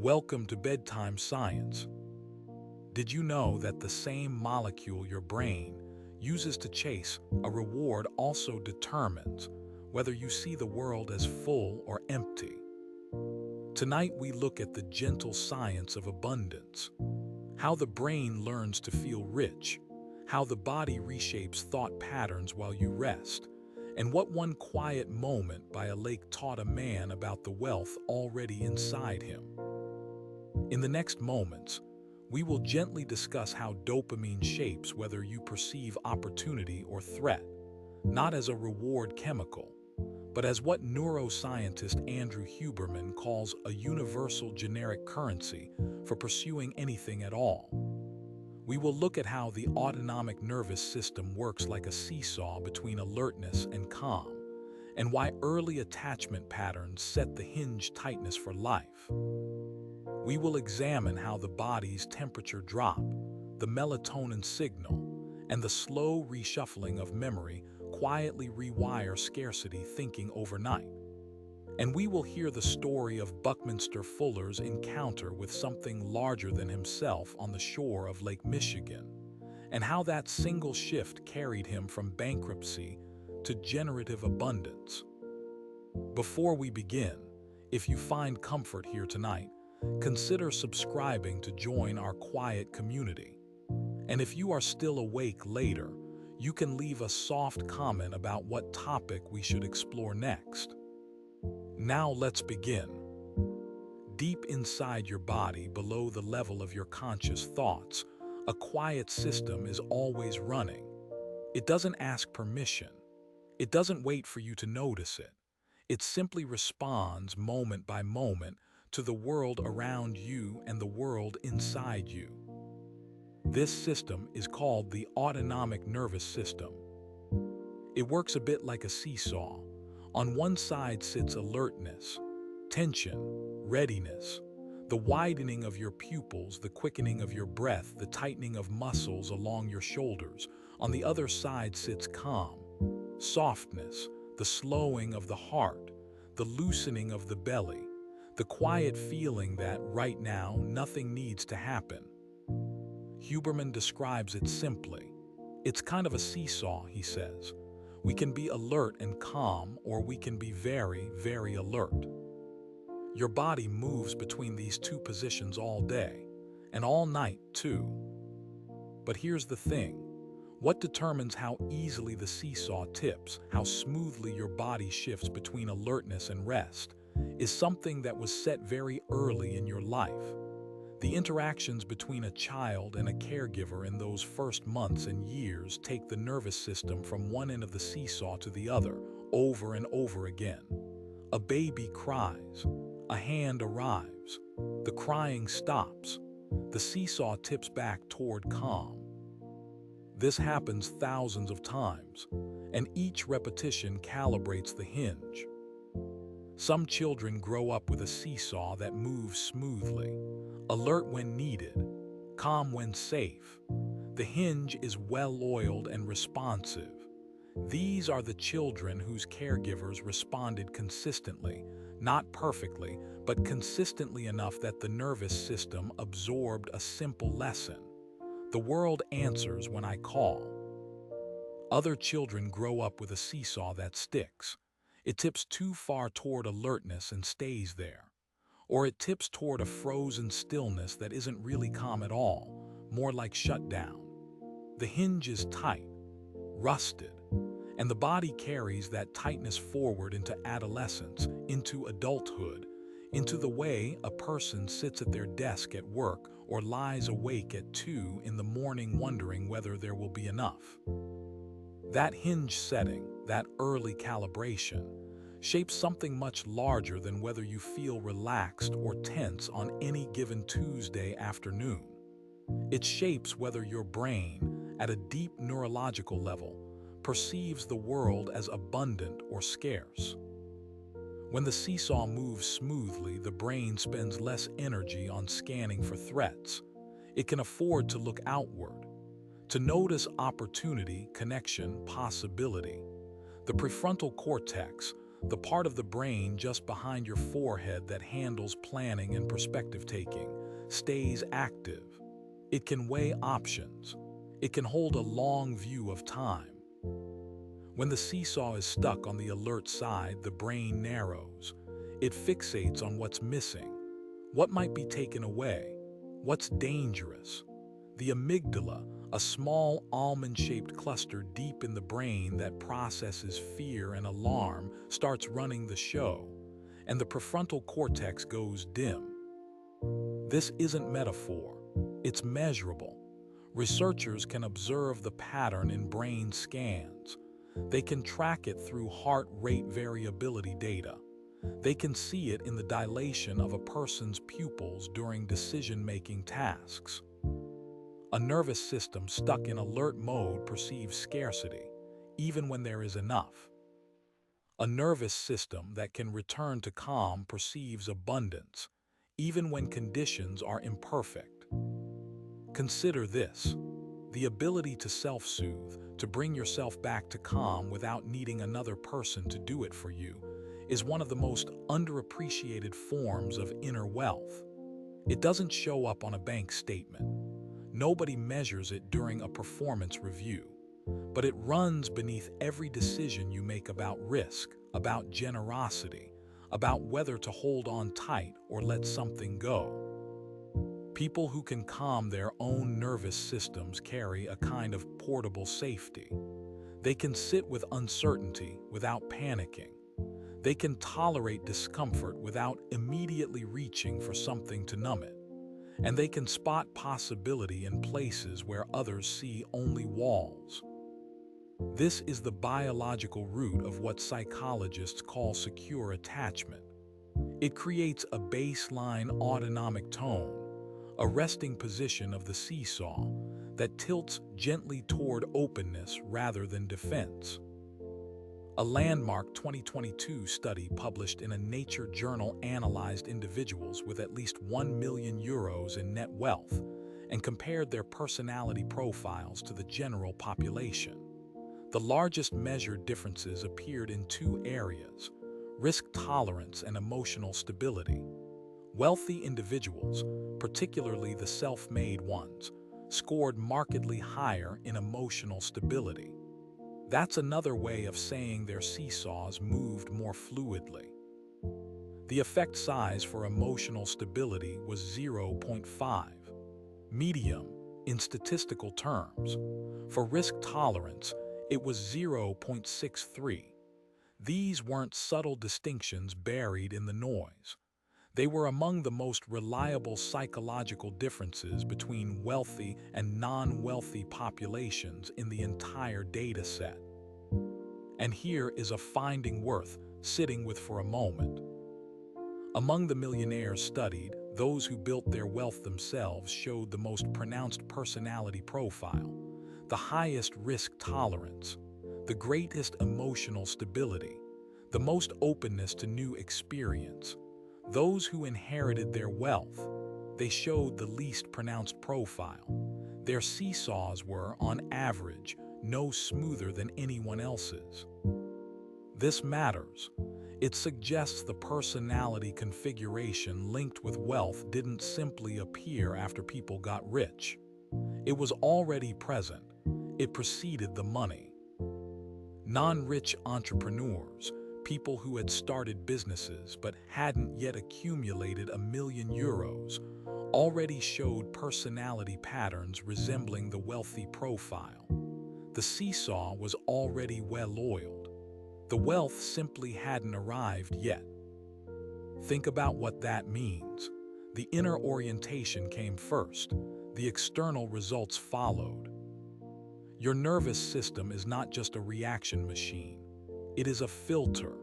Welcome to Bedtime Science. Did you know that the same molecule your brain uses to chase a reward also determines whether you see the world as full or empty? Tonight we look at the gentle science of abundance, how the brain learns to feel rich, how the body reshapes thought patterns while you rest, and what one quiet moment by a lake taught a man about the wealth already inside him. In the next moments, we will gently discuss how dopamine shapes whether you perceive opportunity or threat, not as a reward chemical, but as what neuroscientist Andrew Huberman calls a universal generic currency for pursuing anything at all. We will look at how the autonomic nervous system works like a seesaw between alertness and calm, and why early attachment patterns set the hinge tightness for life. We will examine how the body's temperature drop, the melatonin signal, and the slow reshuffling of memory quietly rewire scarcity thinking overnight. And we will hear the story of Buckminster Fuller's encounter with something larger than himself on the shore of Lake Michigan, and how that single shift carried him from bankruptcy to generative abundance. Before we begin, if you find comfort here tonight, consider subscribing to join our quiet community. And if you are still awake later, you can leave a soft comment about what topic we should explore next. Now let's begin. Deep inside your body, below the level of your conscious thoughts, a quiet system is always running. It doesn't ask permission. It doesn't wait for you to notice it. It simply responds moment by moment to the world around you and the world inside you. This system is called the autonomic nervous system. It works a bit like a seesaw. On one side sits alertness, tension, readiness, the widening of your pupils, the quickening of your breath, the tightening of muscles along your shoulders. On the other side sits calm, softness, the slowing of the heart, the loosening of the belly, the quiet feeling that right now nothing needs to happen. Huberman describes it simply. It's kind of a seesaw, he says. We can be alert and calm, or we can be very, very alert. Your body moves between these two positions all day, and all night too. But here's the thing. What determines how easily the seesaw tips, how smoothly your body shifts between alertness and rest, is something that was set very early in your life. The interactions between a child and a caregiver in those first months and years take the nervous system from one end of the seesaw to the other, over and over again. A baby cries. A hand arrives. The crying stops. The seesaw tips back toward calm. This happens thousands of times, and each repetition calibrates the hinge. Some children grow up with a seesaw that moves smoothly, alert when needed, calm when safe. The hinge is well-oiled and responsive. These are the children whose caregivers responded consistently, not perfectly, but consistently enough that the nervous system absorbed a simple lesson. The world answers when I call. Other children grow up with a seesaw that sticks. It tips too far toward alertness and stays there. Or it tips toward a frozen stillness that isn't really calm at all, more like shutdown. The hinge is tight, rusted, and the body carries that tightness forward into adolescence, into adulthood, into the way a person sits at their desk at work or lies awake at 2 in the morning wondering whether there will be enough. That hinge setting, that early calibration, shapes something much larger than whether you feel relaxed or tense on any given Tuesday afternoon. It shapes whether your brain, at a deep neurological level, perceives the world as abundant or scarce. When the seesaw moves smoothly, the brain spends less energy on scanning for threats. It can afford to look outward, to notice opportunity, connection, possibility. The prefrontal cortex, the part of the brain just behind your forehead that handles planning and perspective taking, stays active. It can weigh options. It can hold a long view of time. When the seesaw is stuck on the alert side, the brain narrows. It fixates on what's missing, what might be taken away, what's dangerous. The amygdala, a small almond-shaped cluster deep in the brain that processes fear and alarm, starts running the show, and the prefrontal cortex goes dim. This isn't metaphor. It's measurable. Researchers can observe the pattern in brain scans. They can track it through heart rate variability data. They can see it in the dilation of a person's pupils during decision-making tasks. A nervous system stuck in alert mode perceives scarcity, even when there is enough. A nervous system that can return to calm perceives abundance, even when conditions are imperfect. Consider this: the ability to self-soothe, to bring yourself back to calm without needing another person to do it for you, is one of the most underappreciated forms of inner wealth. It doesn't show up on a bank statement. Nobody measures it during a performance review. But it runs beneath every decision you make about risk, about generosity, about whether to hold on tight or let something go. People who can calm their own nervous systems carry a kind of portable safety. They can sit with uncertainty without panicking. They can tolerate discomfort without immediately reaching for something to numb it. And they can spot possibility in places where others see only walls. This is the biological root of what psychologists call secure attachment. It creates a baseline autonomic tone, a resting position of the seesaw that tilts gently toward openness rather than defense. A landmark 2022 study published in a Nature journal analyzed individuals with at least €1 million in net wealth and compared their personality profiles to the general population. The largest measured differences appeared in two areas: risk tolerance and emotional stability. Wealthy individuals, particularly the self-made ones, scored markedly higher in emotional stability. That's another way of saying their seesaws moved more fluidly. The effect size for emotional stability was 0.5. Medium, in statistical terms. For risk tolerance, it was 0.63. These weren't subtle distinctions buried in the noise. They were among the most reliable psychological differences between wealthy and non-wealthy populations in the entire data set. And here is a finding worth sitting with for a moment. Among the millionaires studied, those who built their wealth themselves showed the most pronounced personality profile, the highest risk tolerance, the greatest emotional stability, the most openness to new experience. Those who inherited their wealth, they showed the least pronounced profile. Their seesaws were, on average, no smoother than anyone else's. This matters. It suggests the personality configuration linked with wealth didn't simply appear after people got rich. It was already present. It preceded the money. Non-rich entrepreneurs, people who had started businesses but hadn't yet accumulated €1 million, already showed personality patterns resembling the wealthy profile. The seesaw was already well-oiled. The wealth simply hadn't arrived yet. Think about what that means. The inner orientation came first. The external results followed. Your nervous system is not just a reaction machine. It is a filter.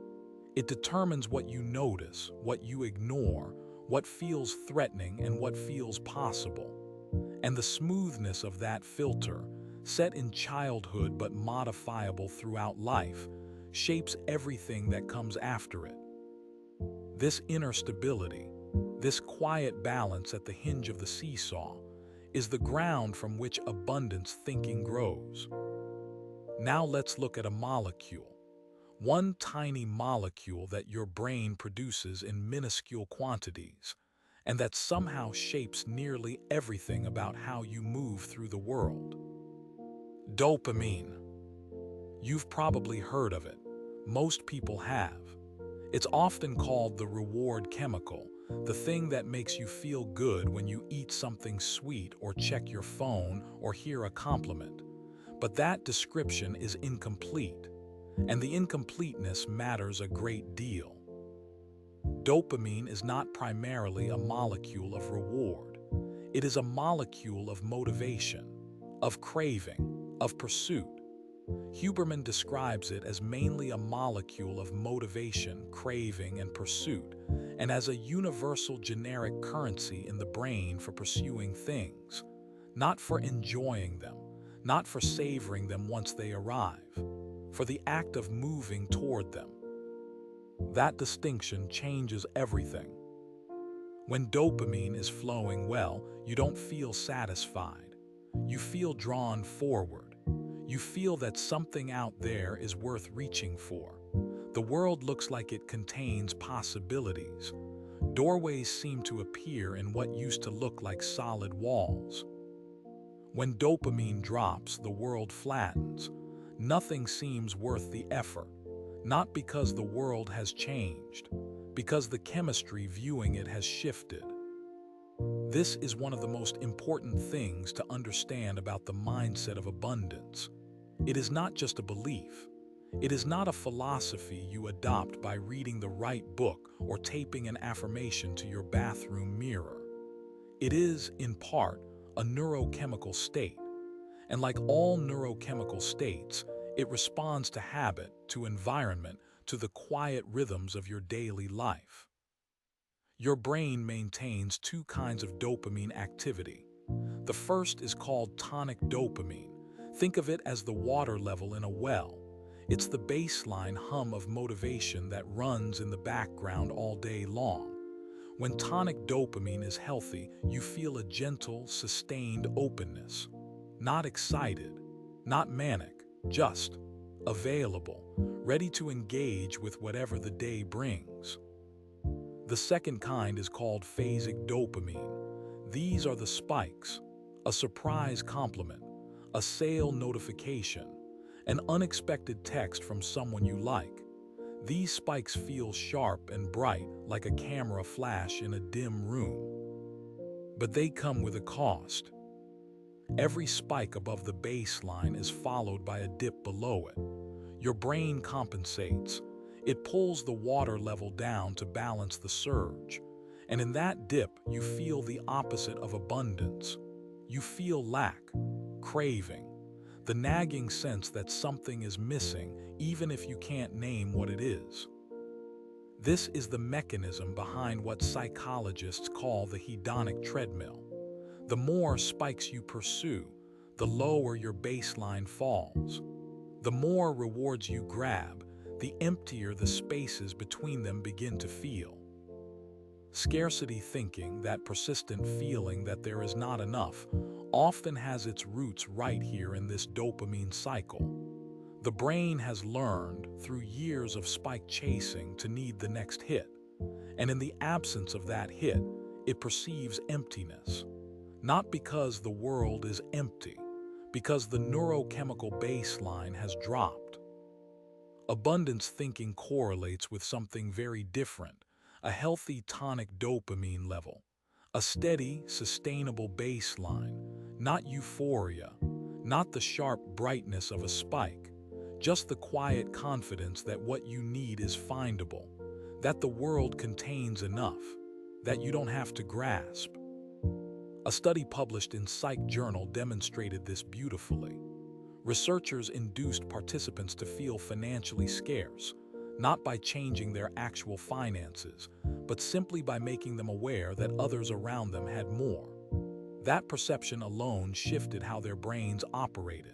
It determines what you notice, what you ignore, what feels threatening, and what feels possible. And the smoothness of that filter, set in childhood but modifiable throughout life, shapes everything that comes after it. This inner stability, this quiet balance at the hinge of the seesaw, is the ground from which abundance thinking grows. Now let's look at a molecule. one tiny molecule that your brain produces in minuscule quantities, and that somehow shapes nearly everything about how you move through the world. Dopamine. You've probably heard of it. Most people have. It's often called the reward chemical, the thing that makes you feel good when you eat something sweet or check your phone or hear a compliment. But that description is incomplete, and the incompleteness matters a great deal. Dopamine is not primarily a molecule of reward. It is a molecule of motivation, of craving, of pursuit. Huberman describes it as mainly a molecule of motivation, craving, and pursuit, and as a universal generic currency in the brain for pursuing things, not for enjoying them, not for savoring them once they arrive, for the act of moving toward them. That distinction changes everything. When dopamine is flowing well, you don't feel satisfied. You feel drawn forward. You feel that something out there is worth reaching for. The world looks like it contains possibilities. Doorways seem to appear in what used to look like solid walls. When dopamine drops, the world flattens. Nothing seems worth the effort, not because the world has changed, because the chemistry viewing it has shifted. This is one of the most important things to understand about the mindset of abundance. It is not just a belief. It is not a philosophy you adopt by reading the right book or taping an affirmation to your bathroom mirror. It is, in part, a neurochemical state. And like all neurochemical states, it responds to habit, to environment, to the quiet rhythms of your daily life. Your brain maintains two kinds of dopamine activity. The first is called tonic dopamine. Think of it as the water level in a well. It's the baseline hum of motivation that runs in the background all day long. When tonic dopamine is healthy, you feel a gentle, sustained openness. Not excited, not manic, just available, ready to engage with whatever the day brings. The second kind is called phasic dopamine. These are the spikes, a surprise compliment, a sale notification, an unexpected text from someone you like. These spikes feel sharp and bright like a camera flash in a dim room. But they come with a cost. Every spike above the baseline is followed by a dip below it. Your brain compensates. It pulls the water level down to balance the surge. And in that dip, you feel the opposite of abundance. You feel lack, craving, the nagging sense that something is missing, even if you can't name what it is. This is the mechanism behind what psychologists call the hedonic treadmill. The more spikes you pursue, the lower your baseline falls. The more rewards you grab, the emptier the spaces between them begin to feel. Scarcity thinking, that persistent feeling that there is not enough, often has its roots right here in this dopamine cycle. The brain has learned, through years of spike chasing, to need the next hit. And in the absence of that hit, it perceives emptiness. Not because the world is empty, because the neurochemical baseline has dropped. Abundance thinking correlates with something very different, a healthy tonic dopamine level, a steady, sustainable baseline, not euphoria, not the sharp brightness of a spike, just the quiet confidence that what you need is findable, that the world contains enough, that you don't have to grasp. A study published in Psych Journal demonstrated this beautifully. Researchers induced participants to feel financially scarce, not by changing their actual finances, but simply by making them aware that others around them had more. That perception alone shifted how their brains operated.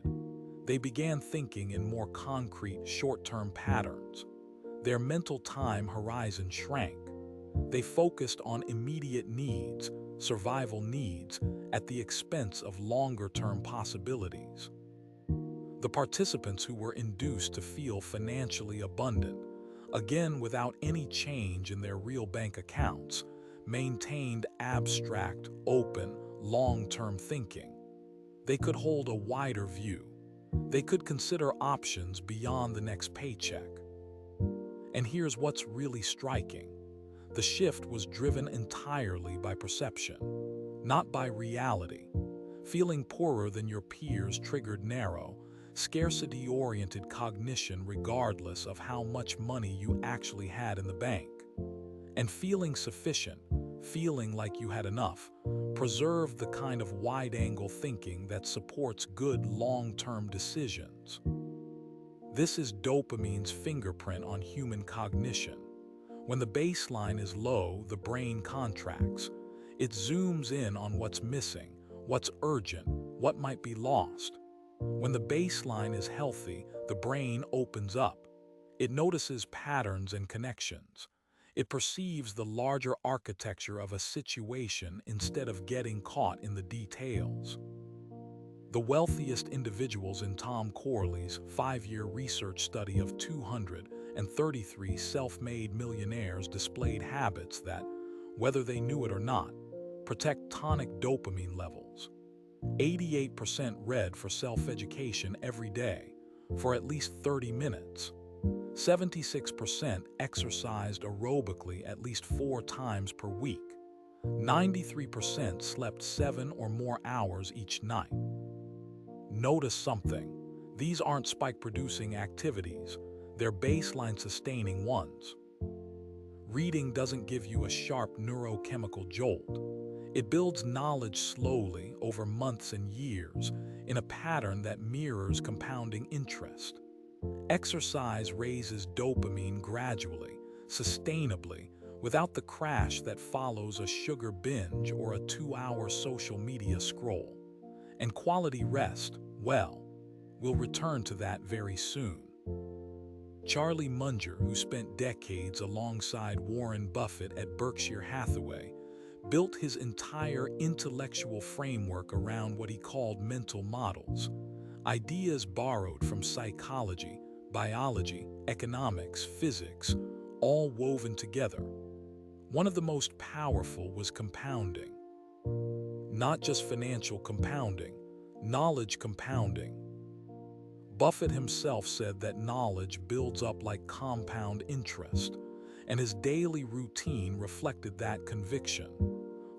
They began thinking in more concrete, short-term patterns. Their mental time horizon shrank. They focused on immediate needs, survival needs, at the expense of longer-term possibilities. The participants who were induced to feel financially abundant, again without any change in their real bank accounts, maintained abstract, open, long-term thinking. They could hold a wider view. They could consider options beyond the next paycheck. And here's what's really striking. The shift was driven entirely by perception, not by reality. Feeling poorer than your peers triggered narrow, scarcity-oriented cognition regardless of how much money you actually had in the bank. And feeling sufficient, feeling like you had enough, preserved the kind of wide-angle thinking that supports good long-term decisions. This is dopamine's fingerprint on human cognition. When the baseline is low, the brain contracts. It zooms in on what's missing, what's urgent, what might be lost. When the baseline is healthy, the brain opens up. It notices patterns and connections. It perceives the larger architecture of a situation instead of getting caught in the details. The wealthiest individuals in Tom Corley's 5-year research study of 233 self-made millionaires displayed habits that, whether they knew it or not, protect tonic dopamine levels. 88% read for self-education every day, for at least 30 minutes. 76% exercised aerobically at least 4 times per week. 93% slept 7 or more hours each night. Notice something. These aren't spike-producing activities. They're baseline-sustaining ones. Reading doesn't give you a sharp neurochemical jolt. It builds knowledge slowly over months and years in a pattern that mirrors compounding interest. Exercise raises dopamine gradually, sustainably, without the crash that follows a sugar binge or a 2-hour social media scroll. And quality rest, well, we'll return to that very soon. Charlie Munger, who spent decades alongside Warren Buffett at Berkshire Hathaway, built his entire intellectual framework around what he called mental models, ideas borrowed from psychology, biology, economics, physics, all woven together. One of the most powerful was compounding. Not just financial compounding, knowledge compounding. Buffett himself said that knowledge builds up like compound interest, and his daily routine reflected that conviction.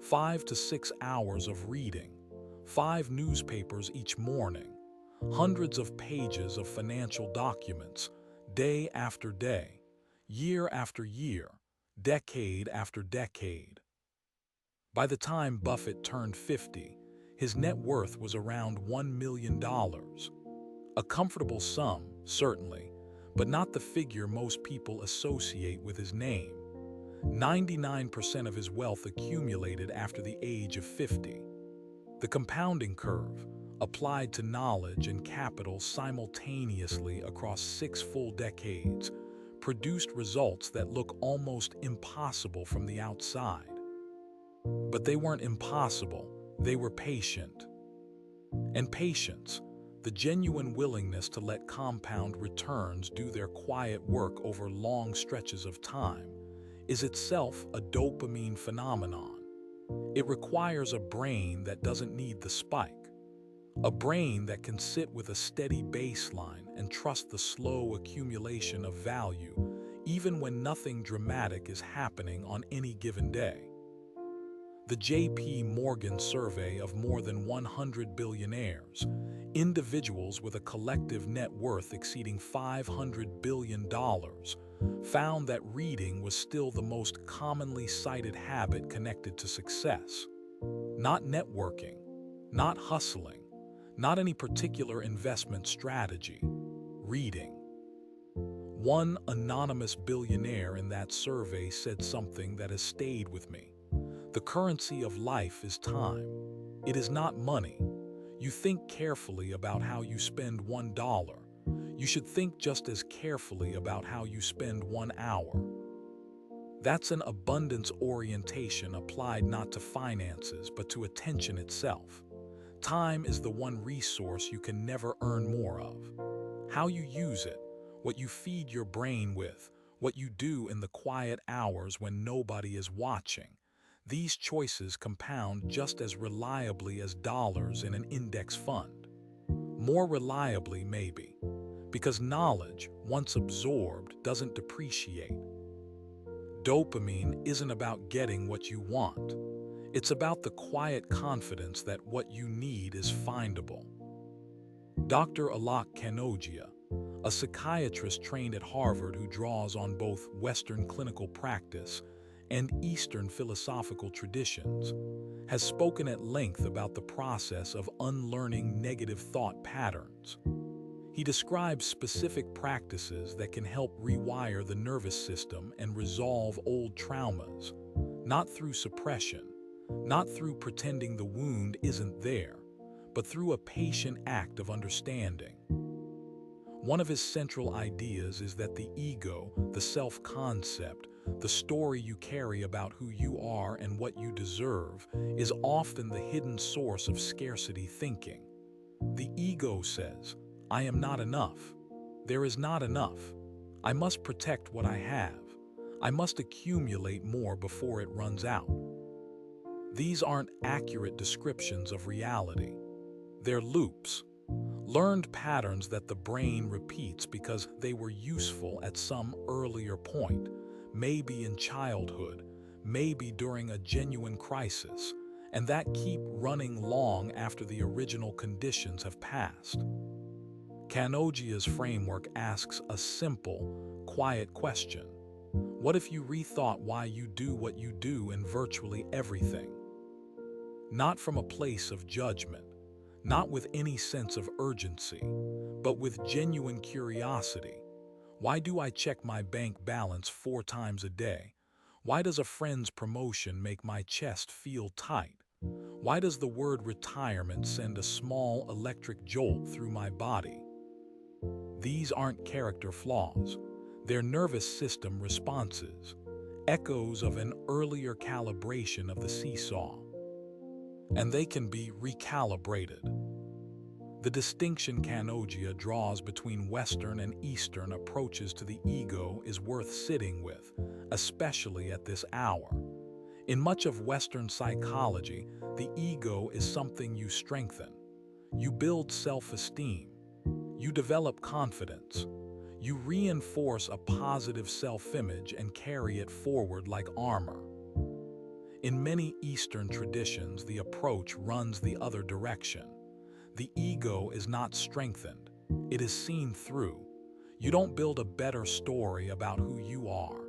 5 to 6 hours of reading, 5 newspapers each morning, hundreds of pages of financial documents, day after day, year after year, decade after decade. By the time Buffett turned 50, his net worth was around $1 million. A comfortable sum, certainly, but not the figure most people associate with his name. 99% of his wealth accumulated after the age of 50. The compounding curve, applied to knowledge and capital simultaneously across 6 full decades, produced results that look almost impossible from the outside. But they weren't impossible, they were patient. And patience, the genuine willingness to let compound returns do their quiet work over long stretches of time, is itself a dopamine phenomenon. It requires a brain that doesn't need the spike, a brain that can sit with a steady baseline and trust the slow accumulation of value, even when nothing dramatic is happening on any given day. The J.P. Morgan survey of more than 100 billionaires, individuals with a collective net worth exceeding $500 billion, found that reading was still the most commonly cited habit connected to success. Not networking, not hustling, not any particular investment strategy. Reading. One anonymous billionaire in that survey said something that has stayed with me. The currency of life is time. It is not money. You think carefully about how you spend $1. You should think just as carefully about how you spend 1 hour. That's an abundance orientation applied not to finances but to attention itself. Time is the one resource you can never earn more of. How you use it, what you feed your brain with, what you do in the quiet hours when nobody is watching, these choices compound just as reliably as dollars in an index fund. More reliably, maybe, because knowledge, once absorbed, doesn't depreciate. Dopamine isn't about getting what you want. It's about the quiet confidence that what you need is findable. Dr. Alok Kanogia, a psychiatrist trained at Harvard who draws on both Western clinical practice and Eastern philosophical traditions, has spoken at length about the process of unlearning negative thought patterns. He describes specific practices that can help rewire the nervous system and resolve old traumas, not through suppression, not through pretending the wound isn't there, but through a patient act of understanding. One of his central ideas is that the ego, the self-concept, the story you carry about who you are and what you deserve, is often the hidden source of scarcity thinking. The ego says, I am not enough. There is not enough. I must protect what I have. I must accumulate more before it runs out. These aren't accurate descriptions of reality. They're loops, learned patterns that the brain repeats because they were useful at some earlier point, maybe in childhood, maybe during a genuine crisis, and that keep running long after the original conditions have passed. Kanogia's framework asks a simple, quiet question. What if you rethought why you do what you do in virtually everything? Not from a place of judgment, not with any sense of urgency, but with genuine curiosity. Why do I check my bank balance 4 times a day? Why does a friend's promotion make my chest feel tight? Why does the word retirement send a small electric jolt through my body? These aren't character flaws. They're nervous system responses, echoes of an earlier calibration of the seesaw. And they can be recalibrated. The distinction Kanogia draws between Western and Eastern approaches to the ego is worth sitting with, especially at this hour. In much of Western psychology, the ego is something you strengthen. You build self-esteem. You develop confidence. You reinforce a positive self-image and carry it forward like armor. In many Eastern traditions, the approach runs the other direction. The ego is not strengthened. It is seen through. You don't build a better story about who you are.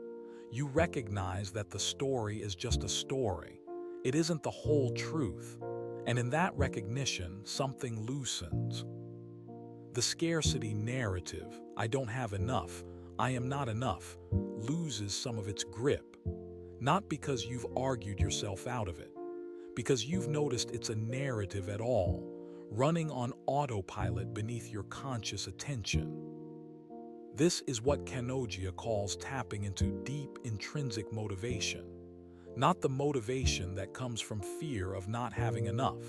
You recognize that the story is just a story. It isn't the whole truth. And in that recognition, something loosens. The scarcity narrative, I don't have enough, I am not enough, loses some of its grip. Not because you've argued yourself out of it, because you've noticed it's a narrative at all, running on autopilot beneath your conscious attention. This is what Kanogia calls tapping into deep intrinsic motivation, not the motivation that comes from fear of not having enough,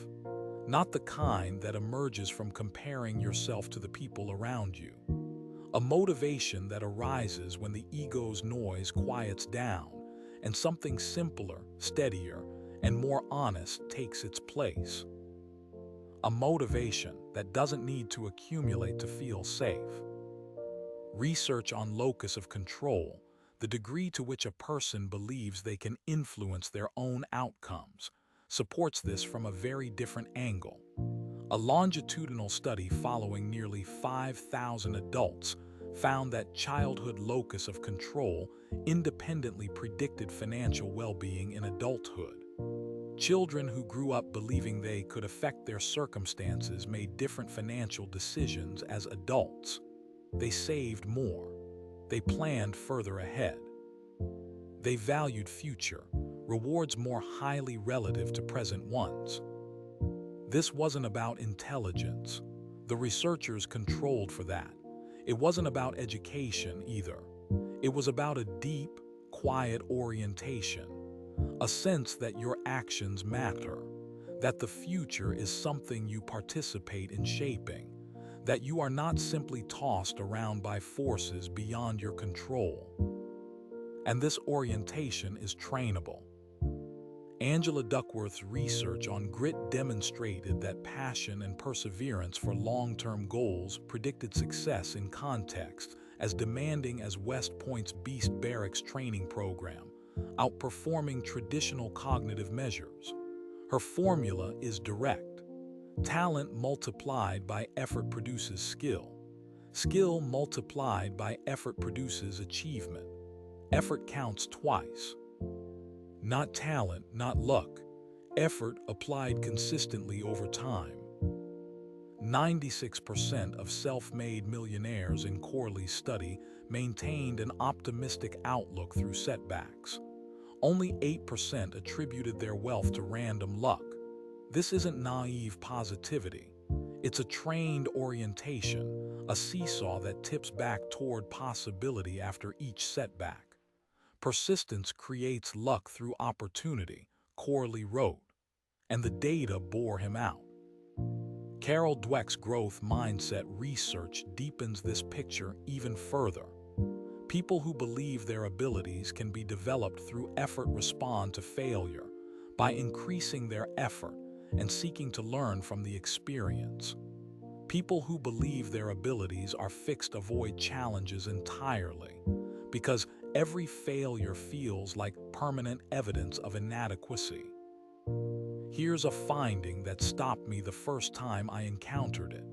not the kind that emerges from comparing yourself to the people around you, a motivation that arises when the ego's noise quiets down and something simpler, steadier, and more honest takes its place. A motivation that doesn't need to accumulate to feel safe. Research on locus of control, the degree to which a person believes they can influence their own outcomes, supports this from a very different angle. A longitudinal study following nearly 5,000 adults found that childhood locus of control independently predicted financial well-being in adulthood. Children who grew up believing they could affect their circumstances made different financial decisions as adults. They saved more. They planned further ahead. They valued future rewards more highly relative to present ones. This wasn't about intelligence. The researchers controlled for that. It wasn't about education either. It was about a deep, quiet orientation, a sense that your actions matter, that the future is something you participate in shaping, that you are not simply tossed around by forces beyond your control. And this orientation is trainable. Angela Duckworth's research on grit demonstrated that passion and perseverance for long-term goals predicted success in contexts as demanding as West Point's Beast Barracks training program, outperforming traditional cognitive measures. Her formula is direct. Talent multiplied by effort produces skill. Skill multiplied by effort produces achievement. Effort counts twice. Not talent, not luck. Effort applied consistently over time. 96% of self-made millionaires in Corley's study maintained an optimistic outlook through setbacks. Only 8% attributed their wealth to random luck. This isn't naive positivity. It's a trained orientation, a seesaw that tips back toward possibility after each setback. Persistence creates luck through opportunity, Corley wrote, and the data bore him out. Carol Dweck's growth mindset research deepens this picture even further. People who believe their abilities can be developed through effort respond to failure by increasing their effort and seeking to learn from the experience. People who believe their abilities are fixed avoid challenges entirely because every failure feels like permanent evidence of inadequacy. Here's a finding that stopped me the first time I encountered it.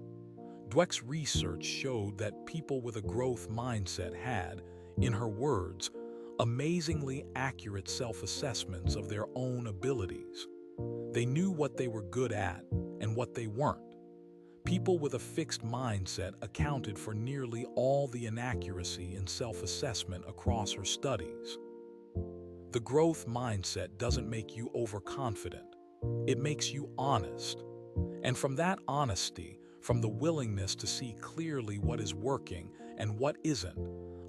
Dweck's research showed that people with a growth mindset had, in her words, amazingly accurate self-assessments of their own abilities. They knew what they were good at and what they weren't. People with a fixed mindset accounted for nearly all the inaccuracy in self-assessment across her studies. The growth mindset doesn't make you overconfident. It makes you honest. And from that honesty, from the willingness to see clearly what is working and what isn't,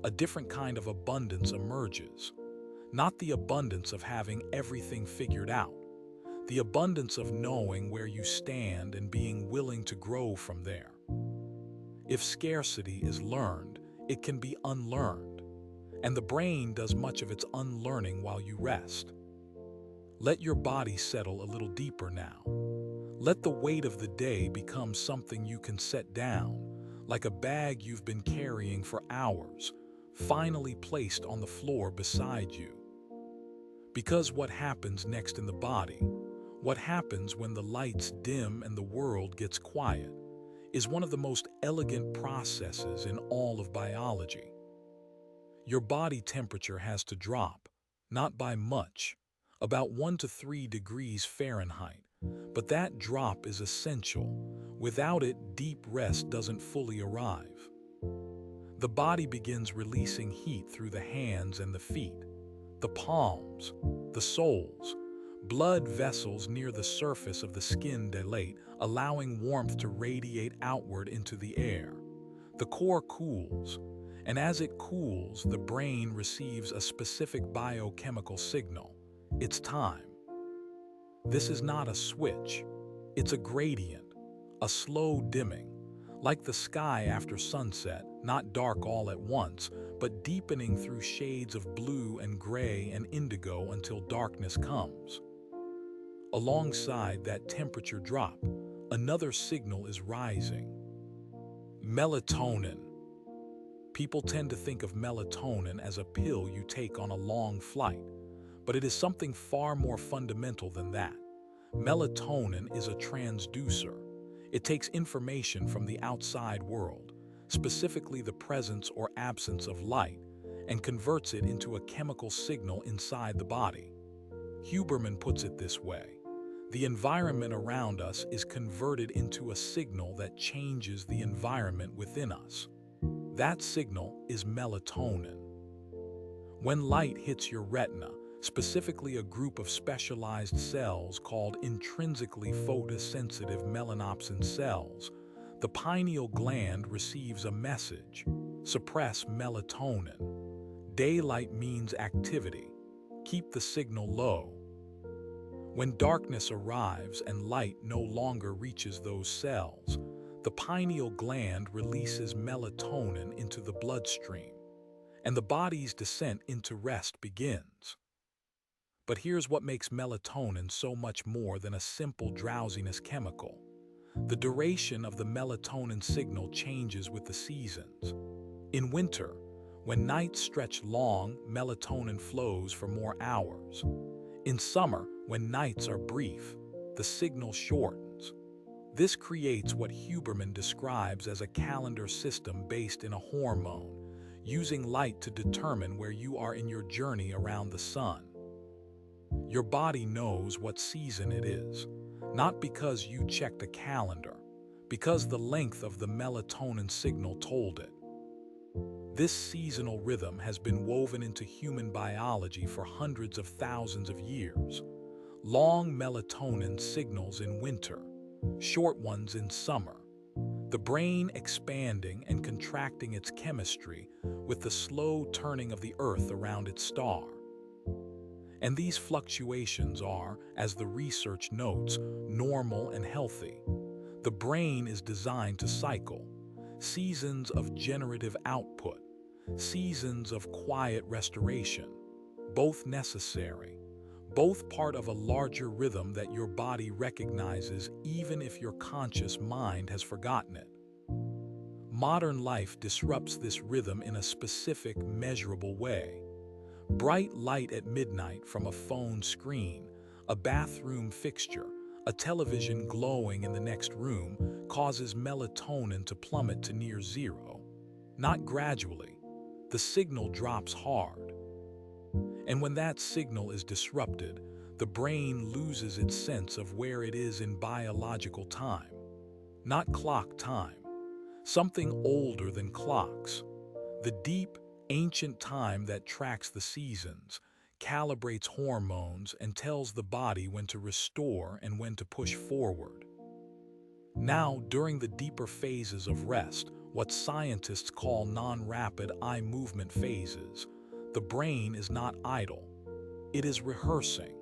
a different kind of abundance emerges. Not the abundance of having everything figured out, the abundance of knowing where you stand and being willing to grow from there. If scarcity is learned, it can be unlearned, and the brain does much of its unlearning while you rest. Let your body settle a little deeper now. Let the weight of the day become something you can set down, like a bag you've been carrying for hours, finally placed on the floor beside you. Because what happens next in the body, what happens when the lights dim and the world gets quiet, is one of the most elegant processes in all of biology. Your body temperature has to drop, not by much, about 1 to 3 degrees Fahrenheit, but that drop is essential. Without it, deep rest doesn't fully arrive. The body begins releasing heat through the hands and the feet, the palms, the soles. Blood vessels near the surface of the skin dilate, allowing warmth to radiate outward into the air. The core cools, and as it cools, the brain receives a specific biochemical signal. It's time. This is not a switch. It's a gradient, a slow dimming, like the sky after sunset, not dark all at once, but deepening through shades of blue and gray and indigo until darkness comes. Alongside that temperature drop, another signal is rising. Melatonin. People tend to think of melatonin as a pill you take on a long flight, but it is something far more fundamental than that. Melatonin is a transducer. It takes information from the outside world, specifically the presence or absence of light, and converts it into a chemical signal inside the body. Huberman puts it this way: the environment around us is converted into a signal that changes the environment within us. That signal is melatonin. When light hits your retina, specifically a group of specialized cells called intrinsically photosensitive melanopsin cells, the pineal gland receives a message: suppress melatonin. Daylight means activity. Keep the signal low. When darkness arrives and light no longer reaches those cells, the pineal gland releases melatonin into the bloodstream, and the body's descent into rest begins. But here's what makes melatonin so much more than a simple drowsiness chemical. The duration of the melatonin signal changes with the seasons. In winter, when nights stretch long, melatonin flows for more hours. In summer, when nights are brief, the signal shortens. This creates what Huberman describes as a calendar system based in a hormone, using light to determine where you are in your journey around the sun. Your body knows what season it is, not because you checked a calendar, because the length of the melatonin signal told it. This seasonal rhythm has been woven into human biology for hundreds of thousands of years. Long melatonin signals in winter, short ones in summer. The brain expanding and contracting its chemistry with the slow turning of the Earth around its star. And these fluctuations are, as the research notes, normal and healthy. The brain is designed to cycle. Seasons of generative output, seasons of quiet restoration, both necessary, both part of a larger rhythm that your body recognizes even if your conscious mind has forgotten it. Modern life disrupts this rhythm in a specific, measurable way. Bright light at midnight from a phone screen, a bathroom fixture, a television glowing in the next room causes melatonin to plummet to near zero. Not gradually. The signal drops hard. And when that signal is disrupted, the brain loses its sense of where it is in biological time. Not clock time. Something older than clocks. The deep, ancient time that tracks the seasons, calibrates hormones, and tells the body when to restore and when to push forward. Now, during the deeper phases of rest, what scientists call non-rapid eye movement phases, the brain is not idle. It is rehearsing.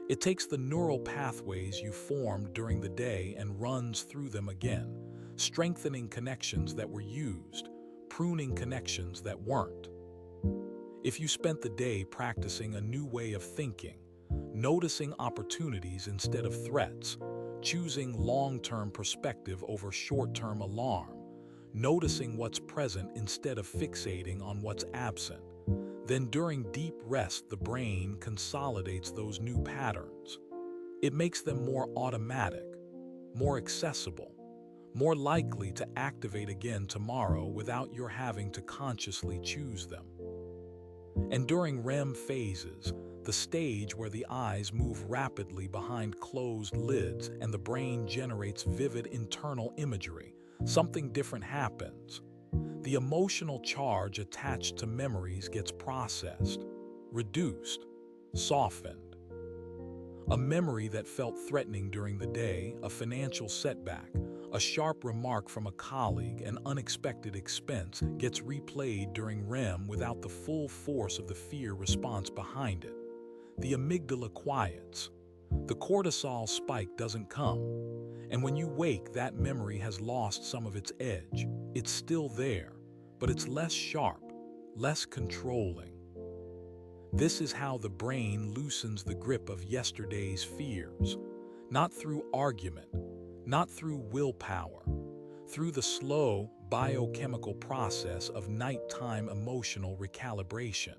It takes the neural pathways you formed during the day and runs through them again, strengthening connections that were used, pruning connections that weren't. If you spent the day practicing a new way of thinking, noticing opportunities instead of threats, choosing long-term perspective over short-term alarm, noticing what's present instead of fixating on what's absent, then during deep rest the brain consolidates those new patterns. It makes them more automatic, more accessible, more likely to activate again tomorrow without your having to consciously choose them. And during REM phases, the stage where the eyes move rapidly behind closed lids and the brain generates vivid internal imagery, something different happens. The emotional charge attached to memories gets processed, reduced, softened. A memory that felt threatening during the day, a financial setback, a sharp remark from a colleague, an unexpected expense, gets replayed during REM without the full force of the fear response behind it. The amygdala quiets. The cortisol spike doesn't come. And when you wake, that memory has lost some of its edge. It's still there, but it's less sharp, less controlling. This is how the brain loosens the grip of yesterday's fears, not through argument, not through willpower, through the slow biochemical process of nighttime emotional recalibration.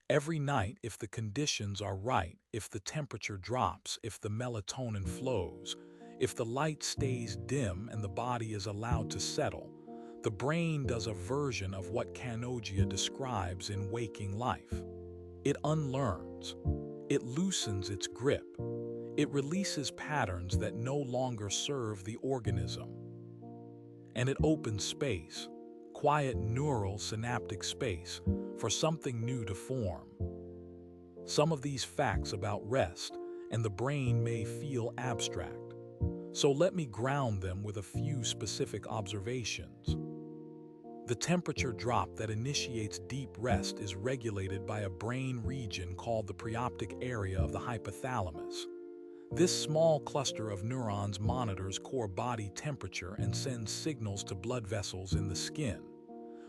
Every night, if the conditions are right, if the temperature drops, if the melatonin flows, if the light stays dim and the body is allowed to settle, the brain does a version of what Kanogia describes in Waking Life. It unlearns. It loosens its grip. It releases patterns that no longer serve the organism. And it opens space, quiet neural synaptic space, for something new to form. Some of these facts about rest and the brain may feel abstract, so let me ground them with a few specific observations. The temperature drop that initiates deep rest is regulated by a brain region called the preoptic area of the hypothalamus. This small cluster of neurons monitors core body temperature and sends signals to blood vessels in the skin.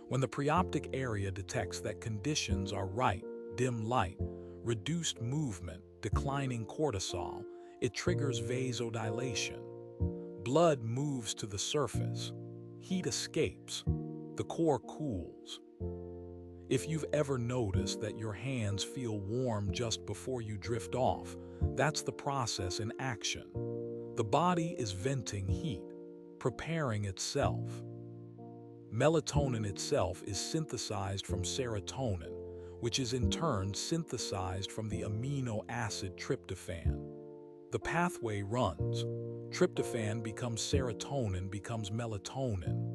When the preoptic area detects that conditions are right, dim light, reduced movement, declining cortisol, it triggers vasodilation. Blood moves to the surface. Heat escapes. The core cools. If you've ever noticed that your hands feel warm just before you drift off, that's the process in action. The body is venting heat, preparing itself. Melatonin itself is synthesized from serotonin, which is in turn synthesized from the amino acid tryptophan. The pathway runs. Tryptophan becomes serotonin, becomes melatonin.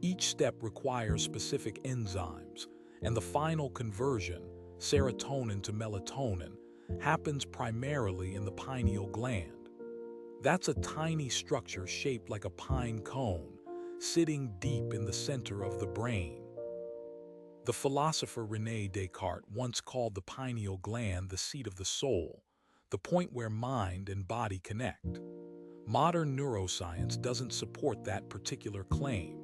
Each step requires specific enzymes, and the final conversion, serotonin to melatonin, happens primarily in the pineal gland. That's a tiny structure shaped like a pine cone, sitting deep in the center of the brain. The philosopher René Descartes once called the pineal gland the seat of the soul, the point where mind and body connect. Modern neuroscience doesn't support that particular claim,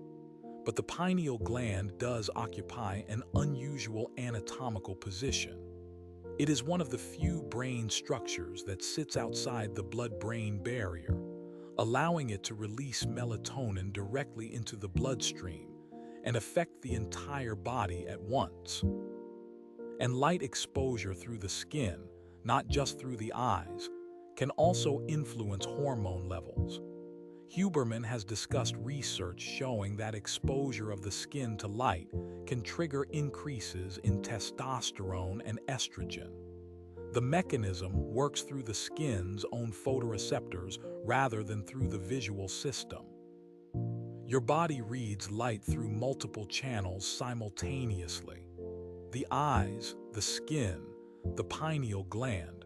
but the pineal gland does occupy an unusual anatomical position. It is one of the few brain structures that sits outside the blood-brain barrier, allowing it to release melatonin directly into the bloodstream and affect the entire body at once. And light exposure through the skin, not just through the eyes, can also influence hormone levels. Huberman has discussed research showing that exposure of the skin to light can trigger increases in testosterone and estrogen. The mechanism works through the skin's own photoreceptors rather than through the visual system. Your body reads light through multiple channels simultaneously. The eyes, the skin, the pineal gland,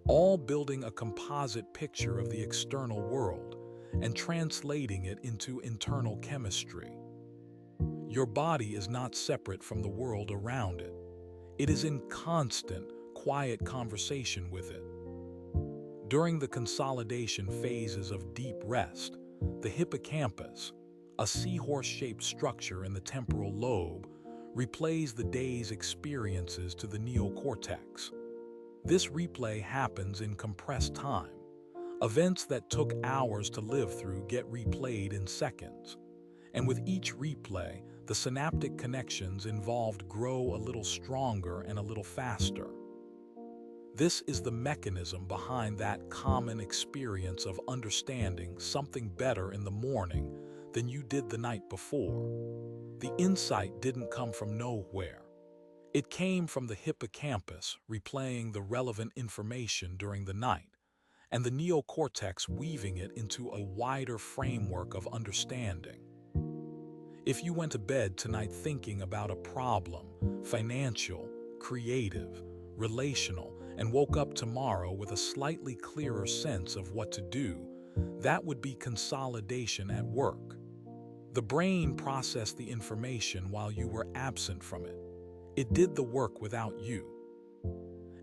all building a composite picture of the external world and translating it into internal chemistry. Your body is not separate from the world around it. It is in constant, quiet conversation with it. During the consolidation phases of deep rest, the hippocampus, a seahorse-shaped structure in the temporal lobe, replays the day's experiences to the neocortex. This replay happens in compressed time. Events that took hours to live through get replayed in seconds. And with each replay, the synaptic connections involved grow a little stronger and a little faster. This is the mechanism behind that common experience of understanding something better in the morning than you did the night before. The insight didn't come from nowhere. It came from the hippocampus replaying the relevant information during the night, and the neocortex weaving it into a wider framework of understanding. If you went to bed tonight thinking about a problem, financial, creative, relational, and woke up tomorrow with a slightly clearer sense of what to do, that would be consolidation at work. The brain processed the information while you were absent from it. It did the work without you.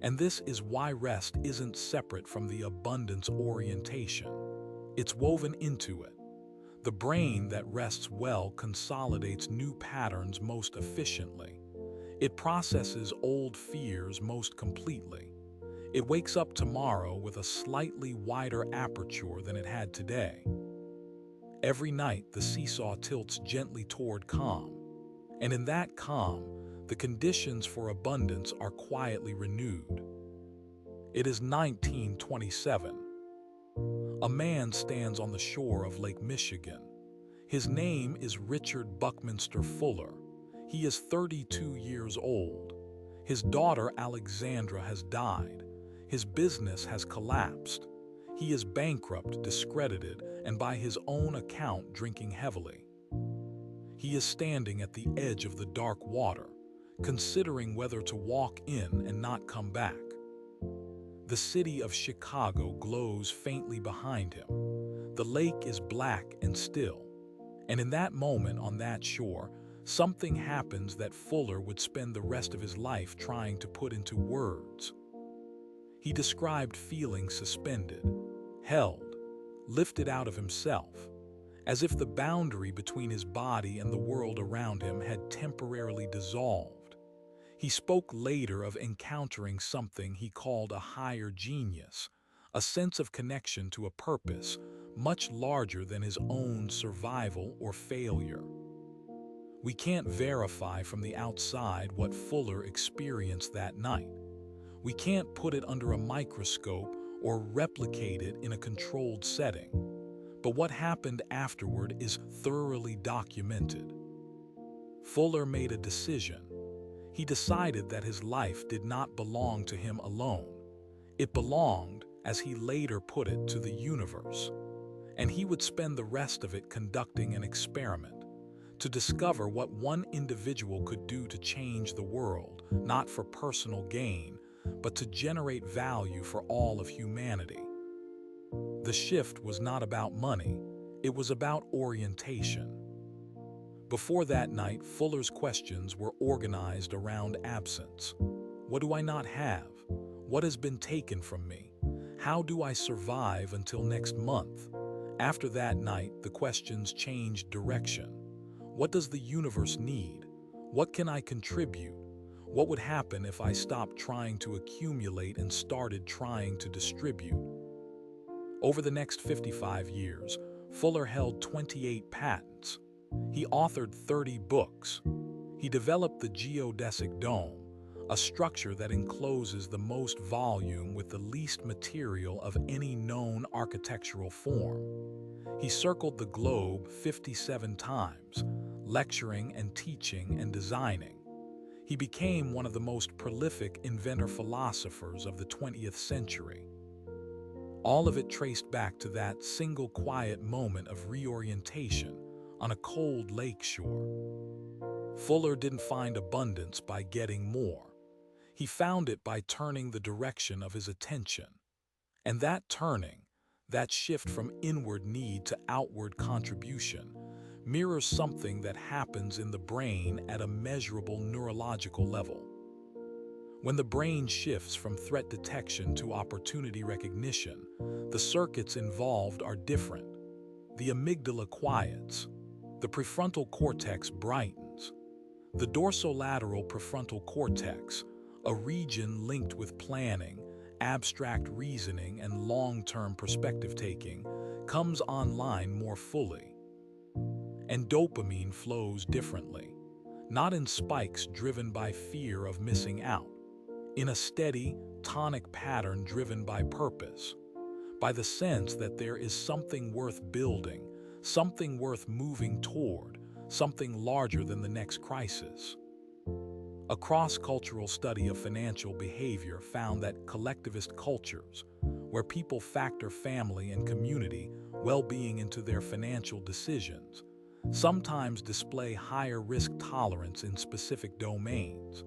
And this is why rest isn't separate from the abundance orientation. It's woven into it. The brain that rests well consolidates new patterns most efficiently. It processes old fears most completely. It wakes up tomorrow with a slightly wider aperture than it had today. Every night, the seesaw tilts gently toward calm. And in that calm, the conditions for abundance are quietly renewed. It is 1927. A man stands on the shore of Lake Michigan. His name is Richard Buckminster Fuller. He is 32 years old. His daughter Alexandra has died. His business has collapsed. He is bankrupt, discredited, and by his own account drinking heavily. He is standing at the edge of the dark water, considering whether to walk in and not come back. The city of Chicago glows faintly behind him. The lake is black and still. And in that moment on that shore, something happens that Fuller would spend the rest of his life trying to put into words. He described feeling suspended, held, lifted out of himself, as if the boundary between his body and the world around him had temporarily dissolved. He spoke later of encountering something he called a higher genius, a sense of connection to a purpose much larger than his own survival or failure. We can't verify from the outside what Fuller experienced that night. We can't put it under a microscope or replicate it in a controlled setting. But what happened afterward is thoroughly documented. Fuller made a decision. He decided that his life did not belong to him alone. It belonged, as he later put it, to the universe. And he would spend the rest of it conducting an experiment to discover what one individual could do to change the world, not for personal gain, but to generate value for all of humanity. The shift was not about money, it was about orientation. Before that night, Fuller's questions were organized around absence. What do I not have? What has been taken from me? How do I survive until next month? After that night, the questions changed direction. What does the universe need? What can I contribute? What would happen if I stopped trying to accumulate and started trying to distribute? Over the next 55 years, Fuller held 28 patents. He authored 30 books. He developed the geodesic dome, a structure that encloses the most volume with the least material of any known architectural form. He circled the globe 57 times, lecturing and teaching and designing. He became one of the most prolific inventor-philosophers of the 20th century. All of it traced back to that single quiet moment of reorientation on a cold lake shore. Fuller didn't find abundance by getting more. He found it by turning the direction of his attention. And that turning, that shift from inward need to outward contribution, mirrors something that happens in the brain at a measurable neurological level. When the brain shifts from threat detection to opportunity recognition, the circuits involved are different. The amygdala quiets. The prefrontal cortex brightens. The dorsolateral prefrontal cortex, a region linked with planning, abstract reasoning, and long-term perspective-taking, comes online more fully. And dopamine flows differently, not in spikes driven by fear of missing out, in a steady, tonic pattern driven by purpose, by the sense that there is something worth building, something worth moving toward, something larger than the next crisis. A cross-cultural study of financial behavior found that collectivist cultures, where people factor family and community well-being into their financial decisions, sometimes display higher risk tolerance in specific domains.